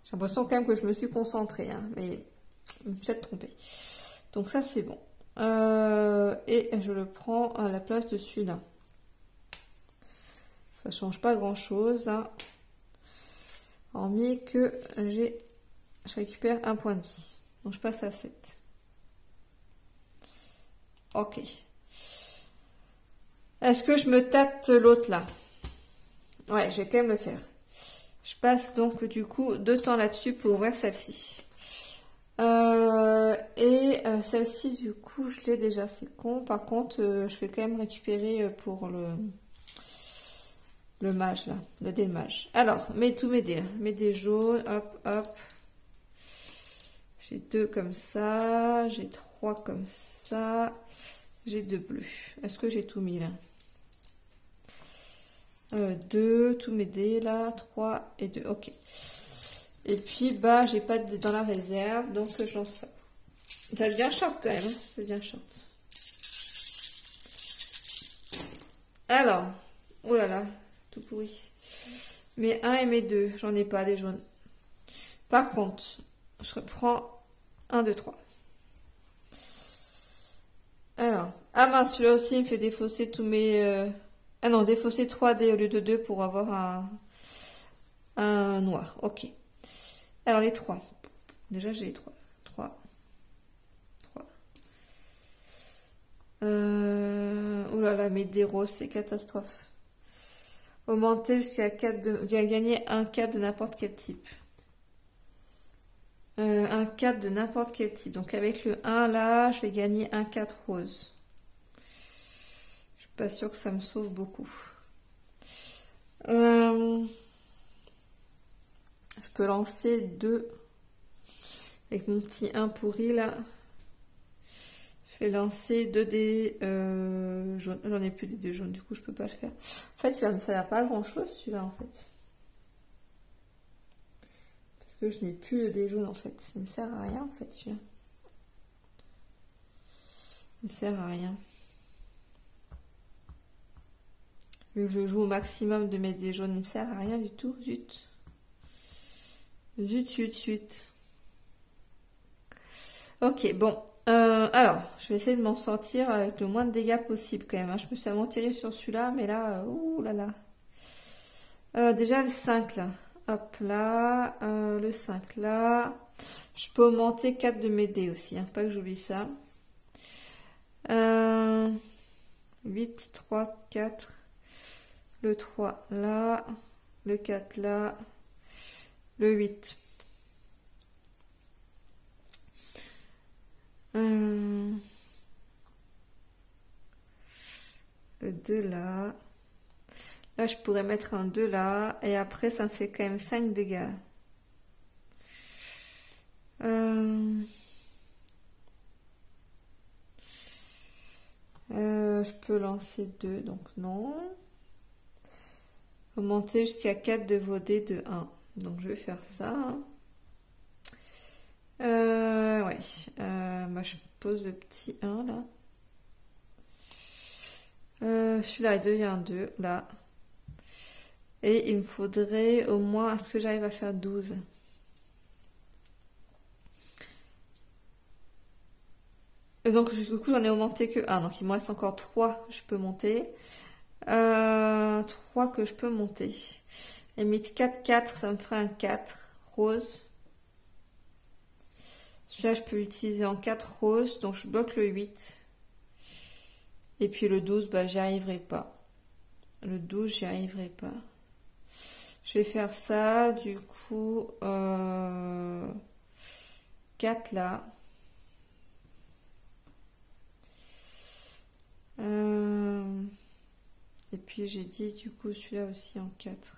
J'ai l'impression quand même que je me suis concentrée, hein, mais je me suis peut-être trompée. Donc ça c'est bon. Et je le prends à la place de celui-là. Ça change pas grand-chose. Hein. Hormis que je récupère un point de vie. Donc je passe à 7. Ok. Est-ce que je me tâte l'autre là? Ouais, je vais quand même le faire. Je passe donc du coup 2 temps là-dessus pour ouvrir celle-ci. Celle-ci du coup je l'ai déjà, c'est con. Par contre je vais quand même récupérer pour le mage là, le dé de mage. Alors, tous mes dés là. Mes dés jaunes, hop, hop. J'ai 2 comme ça, j'ai 3 comme ça, j'ai 2 bleus. Est-ce que j'ai tout mis là? 2, tous mes dés là, 3 et 2, ok. Et puis, bah, j'ai pas de dés dans la réserve, donc je lance ça. Ça devient short quand même, hein, ça devient short. Alors, oh là là, tout pourri. Mes 1 et mes 2, j'en ai pas des jaunes. Par contre, je reprends 1, 2, 3. Alors, ah mince, celui-là aussi il me fait défausser tous mes... Ah non, défausser 3 dés au lieu de 2 pour avoir un noir. Ok. Alors les 3. Déjà j'ai les 3. 3. 3. Oh là là, mes dés roses, c'est catastrophe. Augmenter jusqu'à 4 de... gagner un 4 de n'importe quel type. Un 4 de n'importe quel type. Donc avec le 1 là, je vais gagner un 4 rose. Je suis pas sûre que ça me sauve beaucoup. Je peux lancer 2 avec mon petit 1 pourri là. Je vais lancer 2 dés jaunes. J'en ai plus des dés jaunes, du coup je peux pas le faire. En fait, ça ne sert pas à grand chose celui-là en fait. Parce que je n'ai plus de dés jaunes en fait. Ça ne me sert à rien en fait celui-là. Il ne sert à rien. Vu que je joue au maximum de mes dés jaunes, il ne me sert à rien du tout. Zut. Zut, zut, zut. Ok, bon. Alors, je vais essayer de m'en sortir avec le moins de dégâts possible quand même. Hein. Je me suis aventurée sur celui-là, mais là, ouh là là. Déjà le 5 là. Hop là. Le 5 là. Je peux augmenter 4 de mes dés aussi. Hein. Pas que j'oublie ça. 8, 3, 4. Le 3 là. Le 4 là. Le 8. Le 2 là. Là, je pourrais mettre un 2 là. Et après, ça me fait quand même 5 dégâts. Je peux lancer 2, donc non. Augmenter jusqu'à 4 de vos dés de 1. Donc, je vais faire ça. Ouais. Moi, je pose le petit 1 là. Celui-là, il devient un 2 là. Et il me faudrait au moins, est-ce que j'arrive à faire 12? Et donc, du coup, j'en ai augmenté que 1. Donc, il me reste encore 3 que je peux monter. 3 que je peux monter. Et mettre 4, 4, ça me ferait un 4 rose. Celui-là, je peux l'utiliser en 4 roses, donc je bloque le 8. Et puis le 12, bah, j'y arriverai pas. Le 12, j'y arriverai pas. Je vais faire ça, du coup, 4 là. Et puis j'ai dit, du coup, celui-là aussi en 4.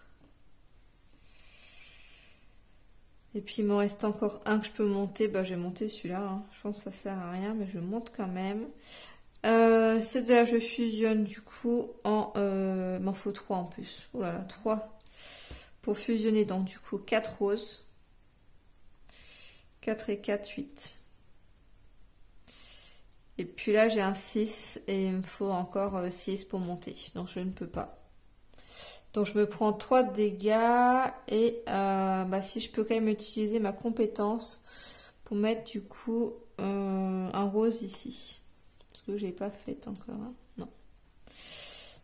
Et puis il m'en reste encore un que je peux monter. Bah, je vais monter celui-là. Hein. Je pense que ça sert à rien, mais je monte quand même. C'est de là, je fusionne du coup en... il m'en faut 3 en plus. Oh là là, 3 pour fusionner. Donc du coup, 4 roses. 4 et 4, 8. Et puis là, j'ai un 6 et il me faut encore 6 pour monter. Donc je ne peux pas. Donc je me prends 3 de dégâts et bah, si je peux quand même utiliser ma compétence pour mettre du coup un rose ici. Parce que je n'ai pas fait encore. Hein. Non.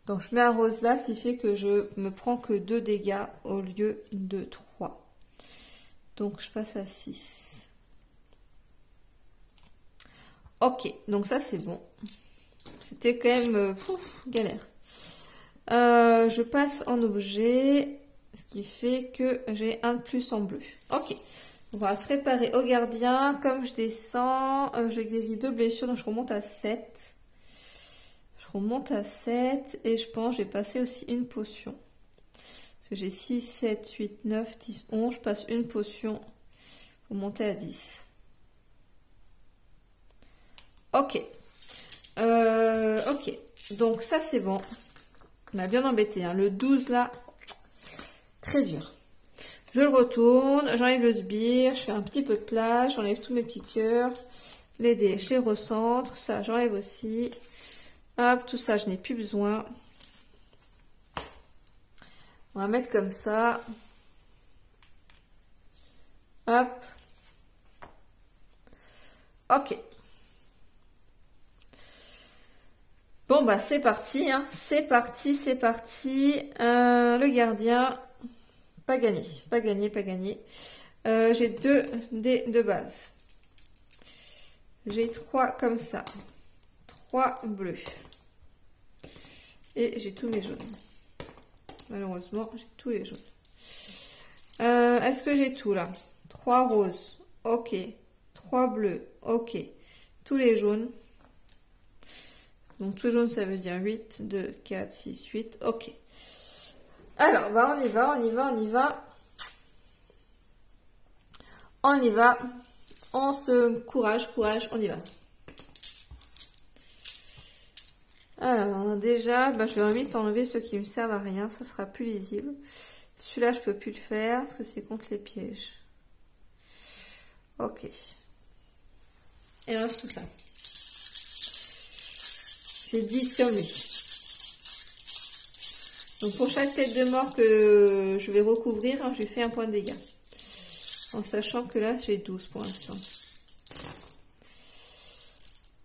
Donc je mets un rose là, ce qui fait que je me prends que 2 dégâts au lieu de 3. Donc je passe à 6. Ok, donc ça c'est bon. C'était quand même galère. Je passe en objet, ce qui fait que j'ai un de plus en bleu. Ok, on va se préparer au gardien. Comme je descends, je guéris 2 blessures, donc je remonte à 7. Je remonte à 7 et je pense que je vais passer aussi une potion. Parce que j'ai 6, 7, 8, 9, 10, 11. Je passe une potion pour monter à 10. Ok. Ok, donc ça c'est bon. On m'a bien embêté, hein. Le 12 là, très dur. Je le retourne, j'enlève le sbire, je fais un petit peu de place, j'enlève tous mes petits cœurs. Les dés, je les recentre, ça j'enlève aussi. Hop, tout ça je n'ai plus besoin. On va mettre comme ça. Hop. Ok. Bon bah c'est parti, hein. C'est parti, c'est parti. Le gardien, pas gagné, pas gagné, pas gagné. J'ai 2 dés de base. J'ai 3 comme ça. 3 bleus. Et j'ai tous mes jaunes. Malheureusement, j'ai tous les jaunes. Est-ce que j'ai tout là? 3 roses, ok. 3 bleus, ok. Tous les jaunes. Donc tout jaune, ça veut dire 8, 2, 4, 6, 8. Ok. Alors, bah, on y va, on y va, on y va. On y va. On se courage, on y va. Alors, déjà, bah, je vais vite enlever ceux qui me servent à rien. Ça sera plus lisible. Celui-là, je peux plus le faire parce que c'est contre les pièges. Ok. Et il reste tout ça. J'ai 10 comme lui. Donc pour chaque tête de mort que je vais recouvrir, hein, je lui fais un point de dégâts. En sachant que là, j'ai 12 pour l'instant.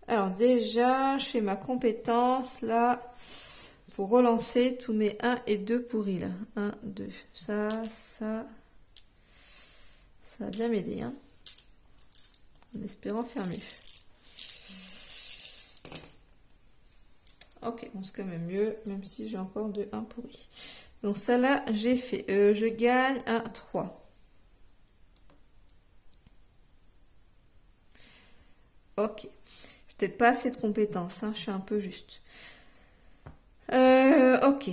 Alors déjà, je fais ma compétence là pour relancer tous mes 1 et 2 pourris là. 1, 2. Ça va bien m'aider. Hein, en espérant faire mieux. Ok, bon, c'est quand même mieux, même si j'ai encore de 1 pourri. Donc ça là, j'ai fait. Je gagne un 3. Ok. J'ai peut-être pas assez de compétences, hein, je suis un peu juste. Ok.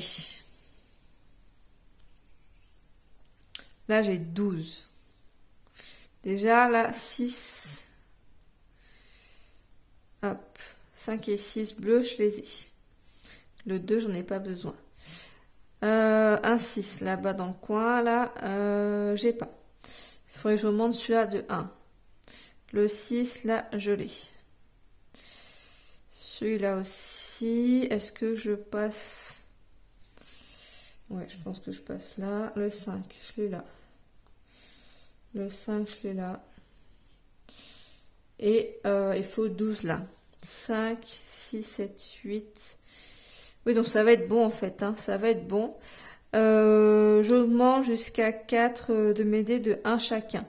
Là, j'ai 12. Déjà, là, 6. Hop. 5 et 6 bleus, je les ai. Le 2, j'en ai pas besoin. Un 6 là-bas dans le coin, là, j'ai pas. Il faudrait que je monte celui-là de 1. Le 6, là, je l'ai. Celui-là aussi. Est-ce que je passe? Ouais, je pense que je passe là. Le 5, je l'ai là. Le 5, je l'ai là. Et il faut 12 là. 5, 6, 7, 8. Oui, donc ça va être bon en fait, hein, ça va être bon. J'augmente jusqu'à 4 de mes dés de 1 chacun.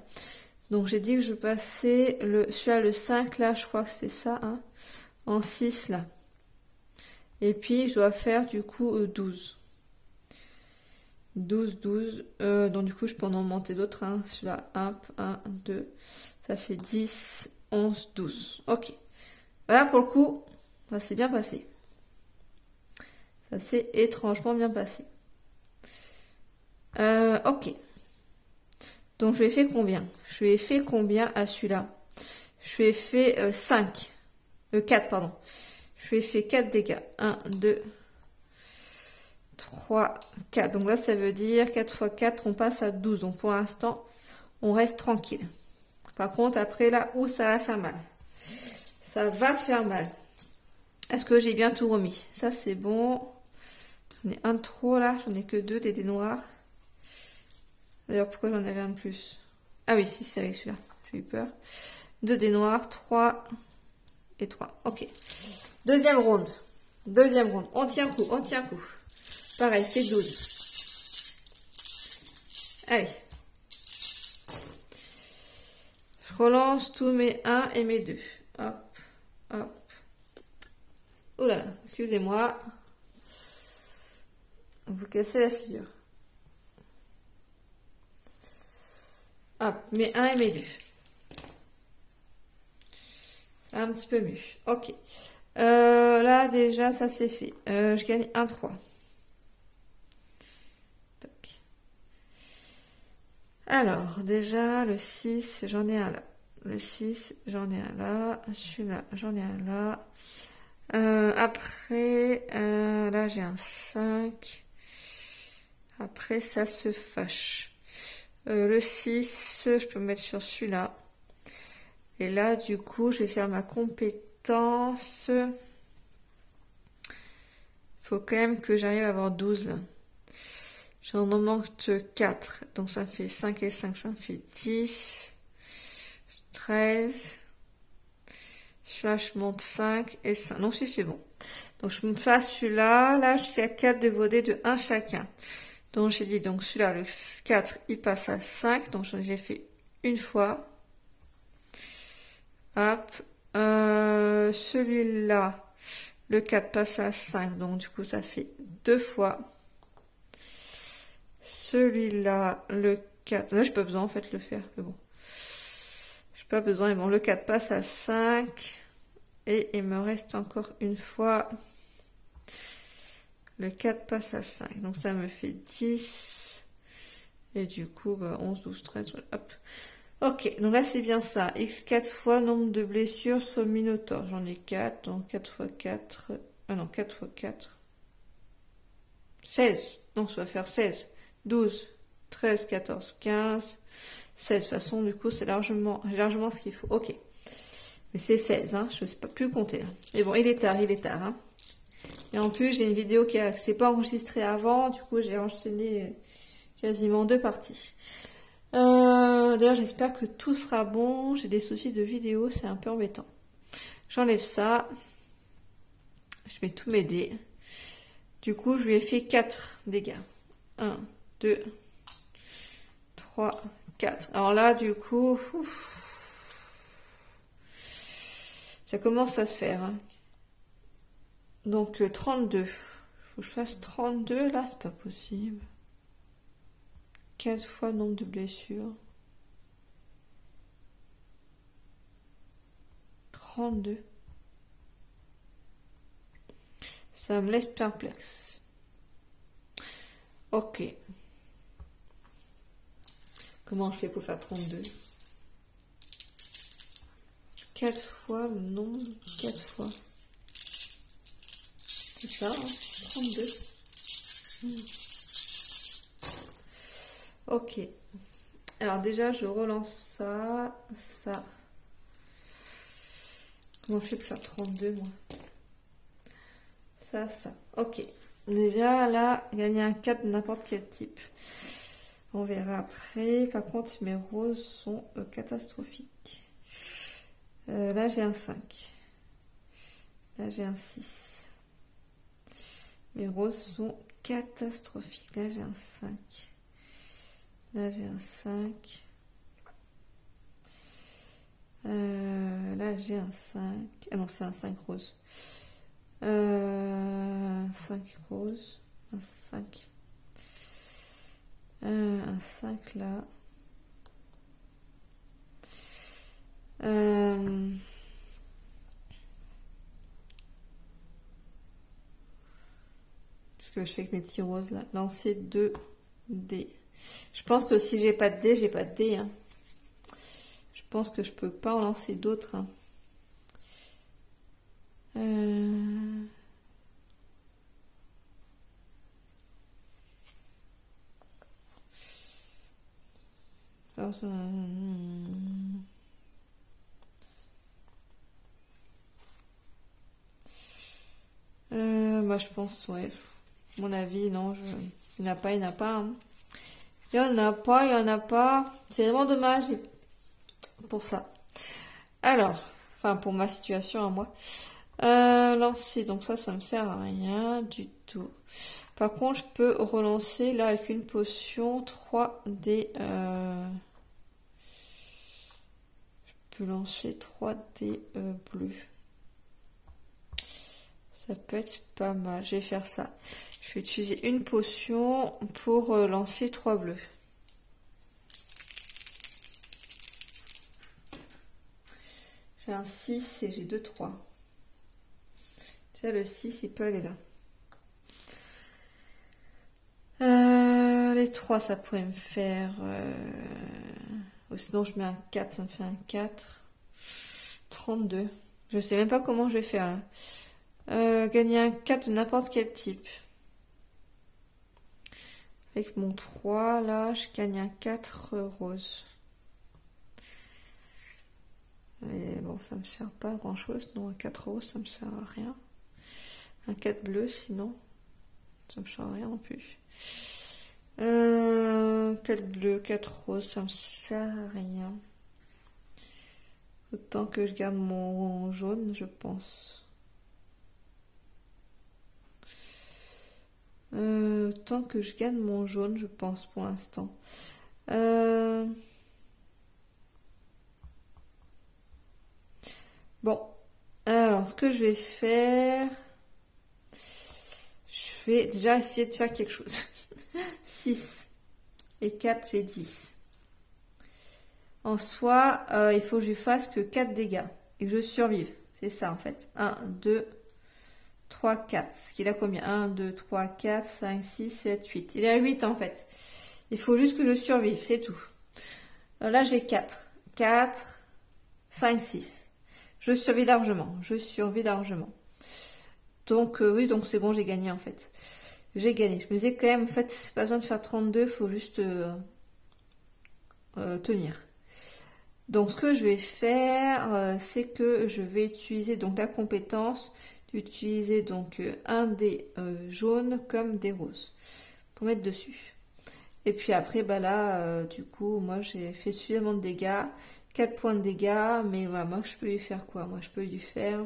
Donc j'ai dit que je passais celui-là, le 5 là, je crois que c'est ça, hein, en 6 là. Et puis je dois faire du coup 12. 12, 12. Donc du coup je peux en monter d'autres. Hein. Celui-là, 1, 2. Ça fait 10, 11, 12. Ok. Voilà, pour le coup, ça s'est bien passé. Ça s'est étrangement bien passé. Ok. Donc je lui ai fait combien? Je lui ai fait combien à celui-là? Je lui ai fait 5. 4, pardon. Je lui ai fait 4 dégâts. 1, 2, 3, 4. Donc là, ça veut dire 4 x 4, on passe à 12. Donc pour l'instant, on reste tranquille. Par contre, après là, où ça va faire mal? Ça va faire mal. Est-ce que j'ai bien tout remis? Ça, c'est bon. J'en ai un de trop là. J'en ai que 2 des dés noirs. D'ailleurs, pourquoi j'en avais un de plus? Ah oui, si, c'est avec celui-là. J'ai eu peur. 2 dés noirs, 3 et 3. Ok. Deuxième ronde. Deuxième ronde. On tient coup, on tient coup. Pareil, c'est 12. Allez. Je relance tous mes 1 et mes 2. Hop, hop. Oh là là, excusez-moi. Vous cassez la figure. Hop, mes 1 et mes 2. Un petit peu mieux. Ok. Là, déjà, ça c'est fait. Je gagne 1, 3. Tac. Alors, déjà, le 6, j'en ai un là. Le 6, j'en ai un là. Celui-là, j'en ai un là. Après, là, j'ai un 5. Après, ça se fâche. Le 6, je peux me mettre sur celui-là. Et là, du coup, je vais faire ma compétence. Il faut quand même que j'arrive à avoir 12 là. J'en manque 4. Donc ça fait 5 et 5, ça me fait 10. 13. Là, je monte 5 et 5. Non, si, c'est bon. Donc je me fais celui-là. Là, je suis à 4 de vos dés de 1 chacun. Donc j'ai dit, donc celui-là, le 4, il passe à 5. Donc j'ai fait une fois. Hop. Celui-là, le 4 passe à 5. Donc du coup, ça fait 2 fois. Celui-là, le 4. Là, j'ai pas besoin en fait de le faire. Mais bon. J'ai pas besoin. Et bon, le 4 passe à 5. Et il me reste encore une fois. Le 4 passe à 5. Donc ça me fait 10. Et du coup, bah, 11, 12, 13. Hop. Ok, donc là c'est bien ça. X 4 fois nombre de blessures sur le Minotaure. J'en ai 4, donc 4 x 4. Ah non, 4 x 4. 16. Non, ça va faire 16. 12, 13, 14, 15, 16. De toute façon, du coup, c'est largement ce qu'il faut. Ok. Mais c'est 16, hein. Je ne sais pas plus compter là. Mais bon, il est tard, hein. Et en plus, j'ai une vidéo qui ne s'est pas enregistrée avant. Du coup, j'ai enchaîné quasiment 2 parties. D'ailleurs, j'espère que tout sera bon. J'ai des soucis de vidéo, c'est un peu embêtant. J'enlève ça. Je mets tous mes dés. Du coup, je lui ai fait 4 dégâts. 1, 2, 3, 4. Alors là, du coup, ça commence à se faire. Hein. Donc, 32. Faut que je fasse 32, là, c'est pas possible. 15 fois le nombre de blessures. 32. Ça me laisse perplexe. Ok. Comment je fais pour faire 32? 4 fois le nombre, 4 fois. C'est ça, hein, 32. Ok. Alors déjà, je relance ça, ça. Comment je fais pour faire 32, moi? Ça, ça. Ok. Déjà, là, gagner un 4 de n'importe quel type. On verra après. Par contre, mes roses sont catastrophiques. Là, j'ai un 5. Là, j'ai un 6. Mes roses sont catastrophiques. Là, j'ai un 5. Là, j'ai un 5. Là, j'ai un 5. Ah non, c'est un 5 rose. 5 rose. Un 5. Un 5 là. Ce que je fais avec mes petits roses là. Lancer 2 dés. Je pense que si j'ai pas de dés, j'ai pas de dés. Hein. Je pense que je peux pas en lancer d'autres. Hein. Alors, bah, je pense, ouais. Mon avis, non, il n'y en a pas, il n'y en a pas. Hein. Il n'y en a pas, il n'y en a pas. C'est vraiment dommage pour ça. Alors, enfin, pour ma situation à moi. Lancer, donc ça me sert à rien du tout. Par contre, je peux relancer là avec une potion 3 dés. Je peux lancer 3 dés bleus. Ça peut être pas mal. Je vais faire ça. Je vais utiliser une potion pour lancer 3 bleus. J'ai un 6 et j'ai 2 3. Déjà le 6, il peut aller là. Les 3, ça pourrait me faire... Ou sinon, je mets un 4, ça me fait un 4. 32. Je sais même pas comment je vais faire là. Gagner un 4 de n'importe quel type. Avec mon 3, là, je gagne un 4 rose. Et bon, ça me sert pas à grand chose. Non, un 4 rose, ça me sert à rien. Un 4 bleu, sinon. Ça me sert à rien non plus. 4 bleu, 4 rose, ça me sert à rien. Autant que je garde mon jaune, je pense. Tant que je gagne mon jaune, je pense, pour l'instant. Bon. Alors, ce que je vais faire... Je vais déjà essayer de faire quelque chose. 6 et 4, j'ai 10. En soi, il faut que je fasse que 4 dégâts. Et que je survive. C'est ça, en fait. 1, 2... 3, 4. Ce qu'il a combien? 1, 2, 3, 4, 5, 6, 7, 8. Il est à 8 en fait. Il faut juste que je survive, c'est tout. Alors là, j'ai 4. 4, 5, 6. Je survis largement. Je survis largement. Donc, oui, donc c'est bon, j'ai gagné en fait. J'ai gagné. Je me disais quand même, en fait, c'est pas besoin de faire 32, il faut juste tenir. Donc, ce que je vais faire, c'est que je vais utiliser donc la compétence utiliser donc un dé jaune comme des roses pour mettre dessus. Et puis après, bah là, du coup, moi j'ai fait suffisamment de dégâts, 4 points de dégâts, mais voilà, moi je peux lui faire quoi? Moi je peux lui faire...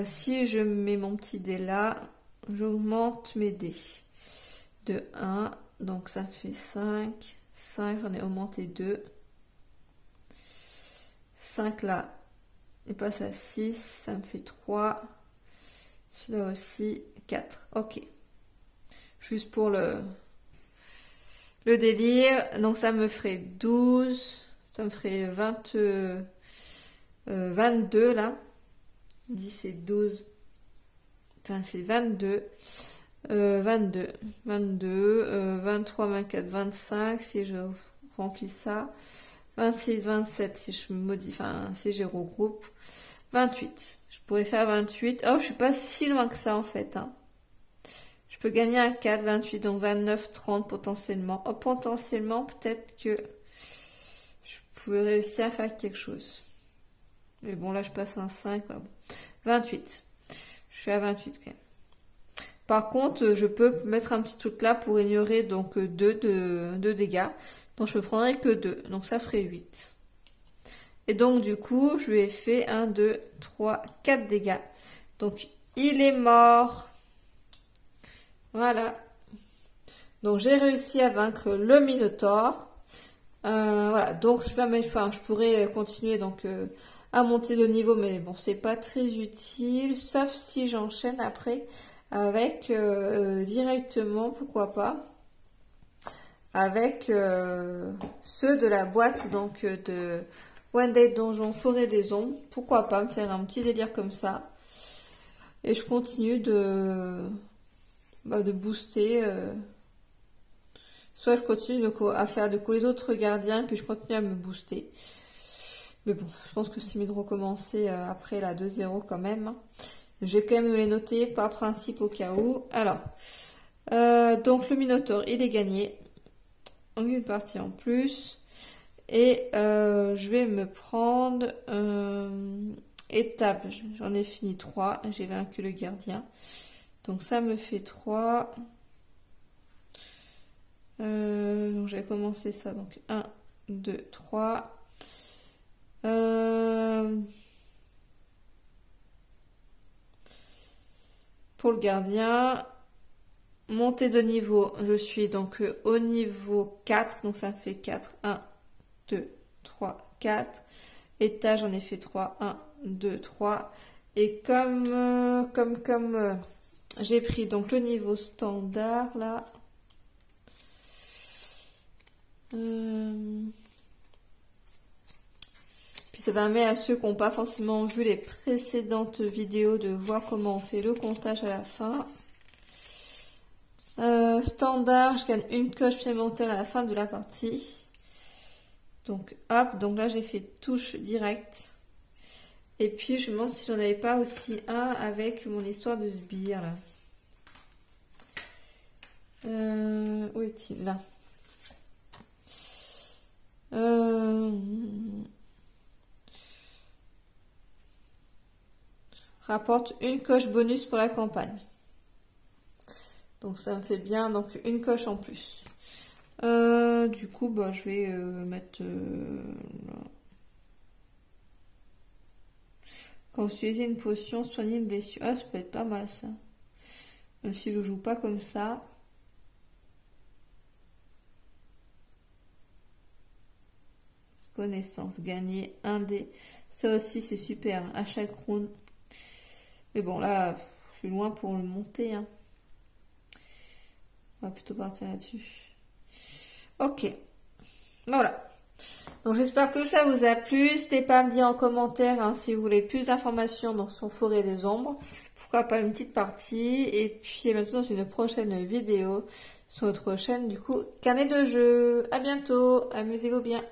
si je mets mon petit dé là, j'augmente mes dés de 1, donc ça fait 5, 5, j'en ai augmenté 2, 5 là, il passe à 6, ça me fait 3. Celui-là aussi, 4. Ok. Juste pour le délire. Donc ça me ferait 12. Ça me ferait 22 là. 10 et 12. Ça me fait 22. 22. 23, 24, 25. Si je remplis ça. 26, 27 si je modifie, enfin si je regroupe. 28. Je pourrais faire 28. Oh, je suis pas si loin que ça en fait. Hein. Je peux gagner un 4, 28, donc 29, 30 potentiellement. Oh, potentiellement, peut-être que je pourrais réussir à faire quelque chose. Mais bon, là je passe un 5. Bon. 28. Je suis à 28 quand même. Par contre, je peux mettre un petit truc là pour ignorer donc 2 de dégâts. Donc je ne prendrai que 2. Donc ça ferait 8. Et donc du coup, je lui ai fait 1, 2, 3, 4 dégâts. Donc il est mort. Voilà. Donc j'ai réussi à vaincre le Minotaure. Voilà, donc je pourrais continuer donc à monter de niveau, mais bon, c'est pas très utile, sauf si j'enchaîne après avec directement, pourquoi pas, avec ceux de la boîte donc de One Day Donjon Forêt des Ombres. Pourquoi pas me faire un petit délire comme ça. Et je continue de booster. Soit je continue à faire les autres gardiens, puis je continue à me booster. Mais bon, je pense que c'est mieux de recommencer après la 2-0 quand même. Je vais quand même les noter par principe au cas où. Alors, donc le Minotaure, il est gagné. Une partie en plus. Et je vais me prendre étape. J'en ai fini 3. J'ai vaincu le gardien. Donc ça me fait 3. Donc j'ai commencé ça. Donc 1, 2, 3. Pour le gardien, montée de niveau, je suis donc au niveau 4, donc ça me fait 4, 1, 2, 3, 4. Étage, j'en ai fait 3, 1, 2, 3. Et comme j'ai pris donc le niveau standard là, puis ça permet à ceux qui n'ont pas forcément vu les précédentes vidéos de voir comment on fait le comptage à la fin. Standard, je gagne une coche supplémentaire à la fin de la partie. Donc hop, donc là j'ai fait touche directe. Et puis je me demande si j'en avais pas aussi un avec mon histoire de sbire là. Où est-il là? Rapporte une coche bonus pour la campagne. Donc ça me fait bien, donc une coche en plus. Du coup, bah, je vais mettre là. Quand vous utilisez une potion, soigner une blessure. Ah, ça peut être pas mal ça. Même si je joue pas comme ça. Connaissance, gagner un dé. Ça aussi, c'est super à chaque round. Mais bon, là, je suis loin pour le monter. Hein. On va plutôt partir là-dessus. Ok. Voilà. Donc, j'espère que ça vous a plu. N'hésitez pas à me dire en commentaire hein, si vous voulez plus d'informations dans son Forêt des Ombres. Pourquoi pas une petite partie. Et puis, maintenant, dans une prochaine vidéo sur notre chaîne, du coup, Carnet de jeu. À bientôt. Amusez-vous bien.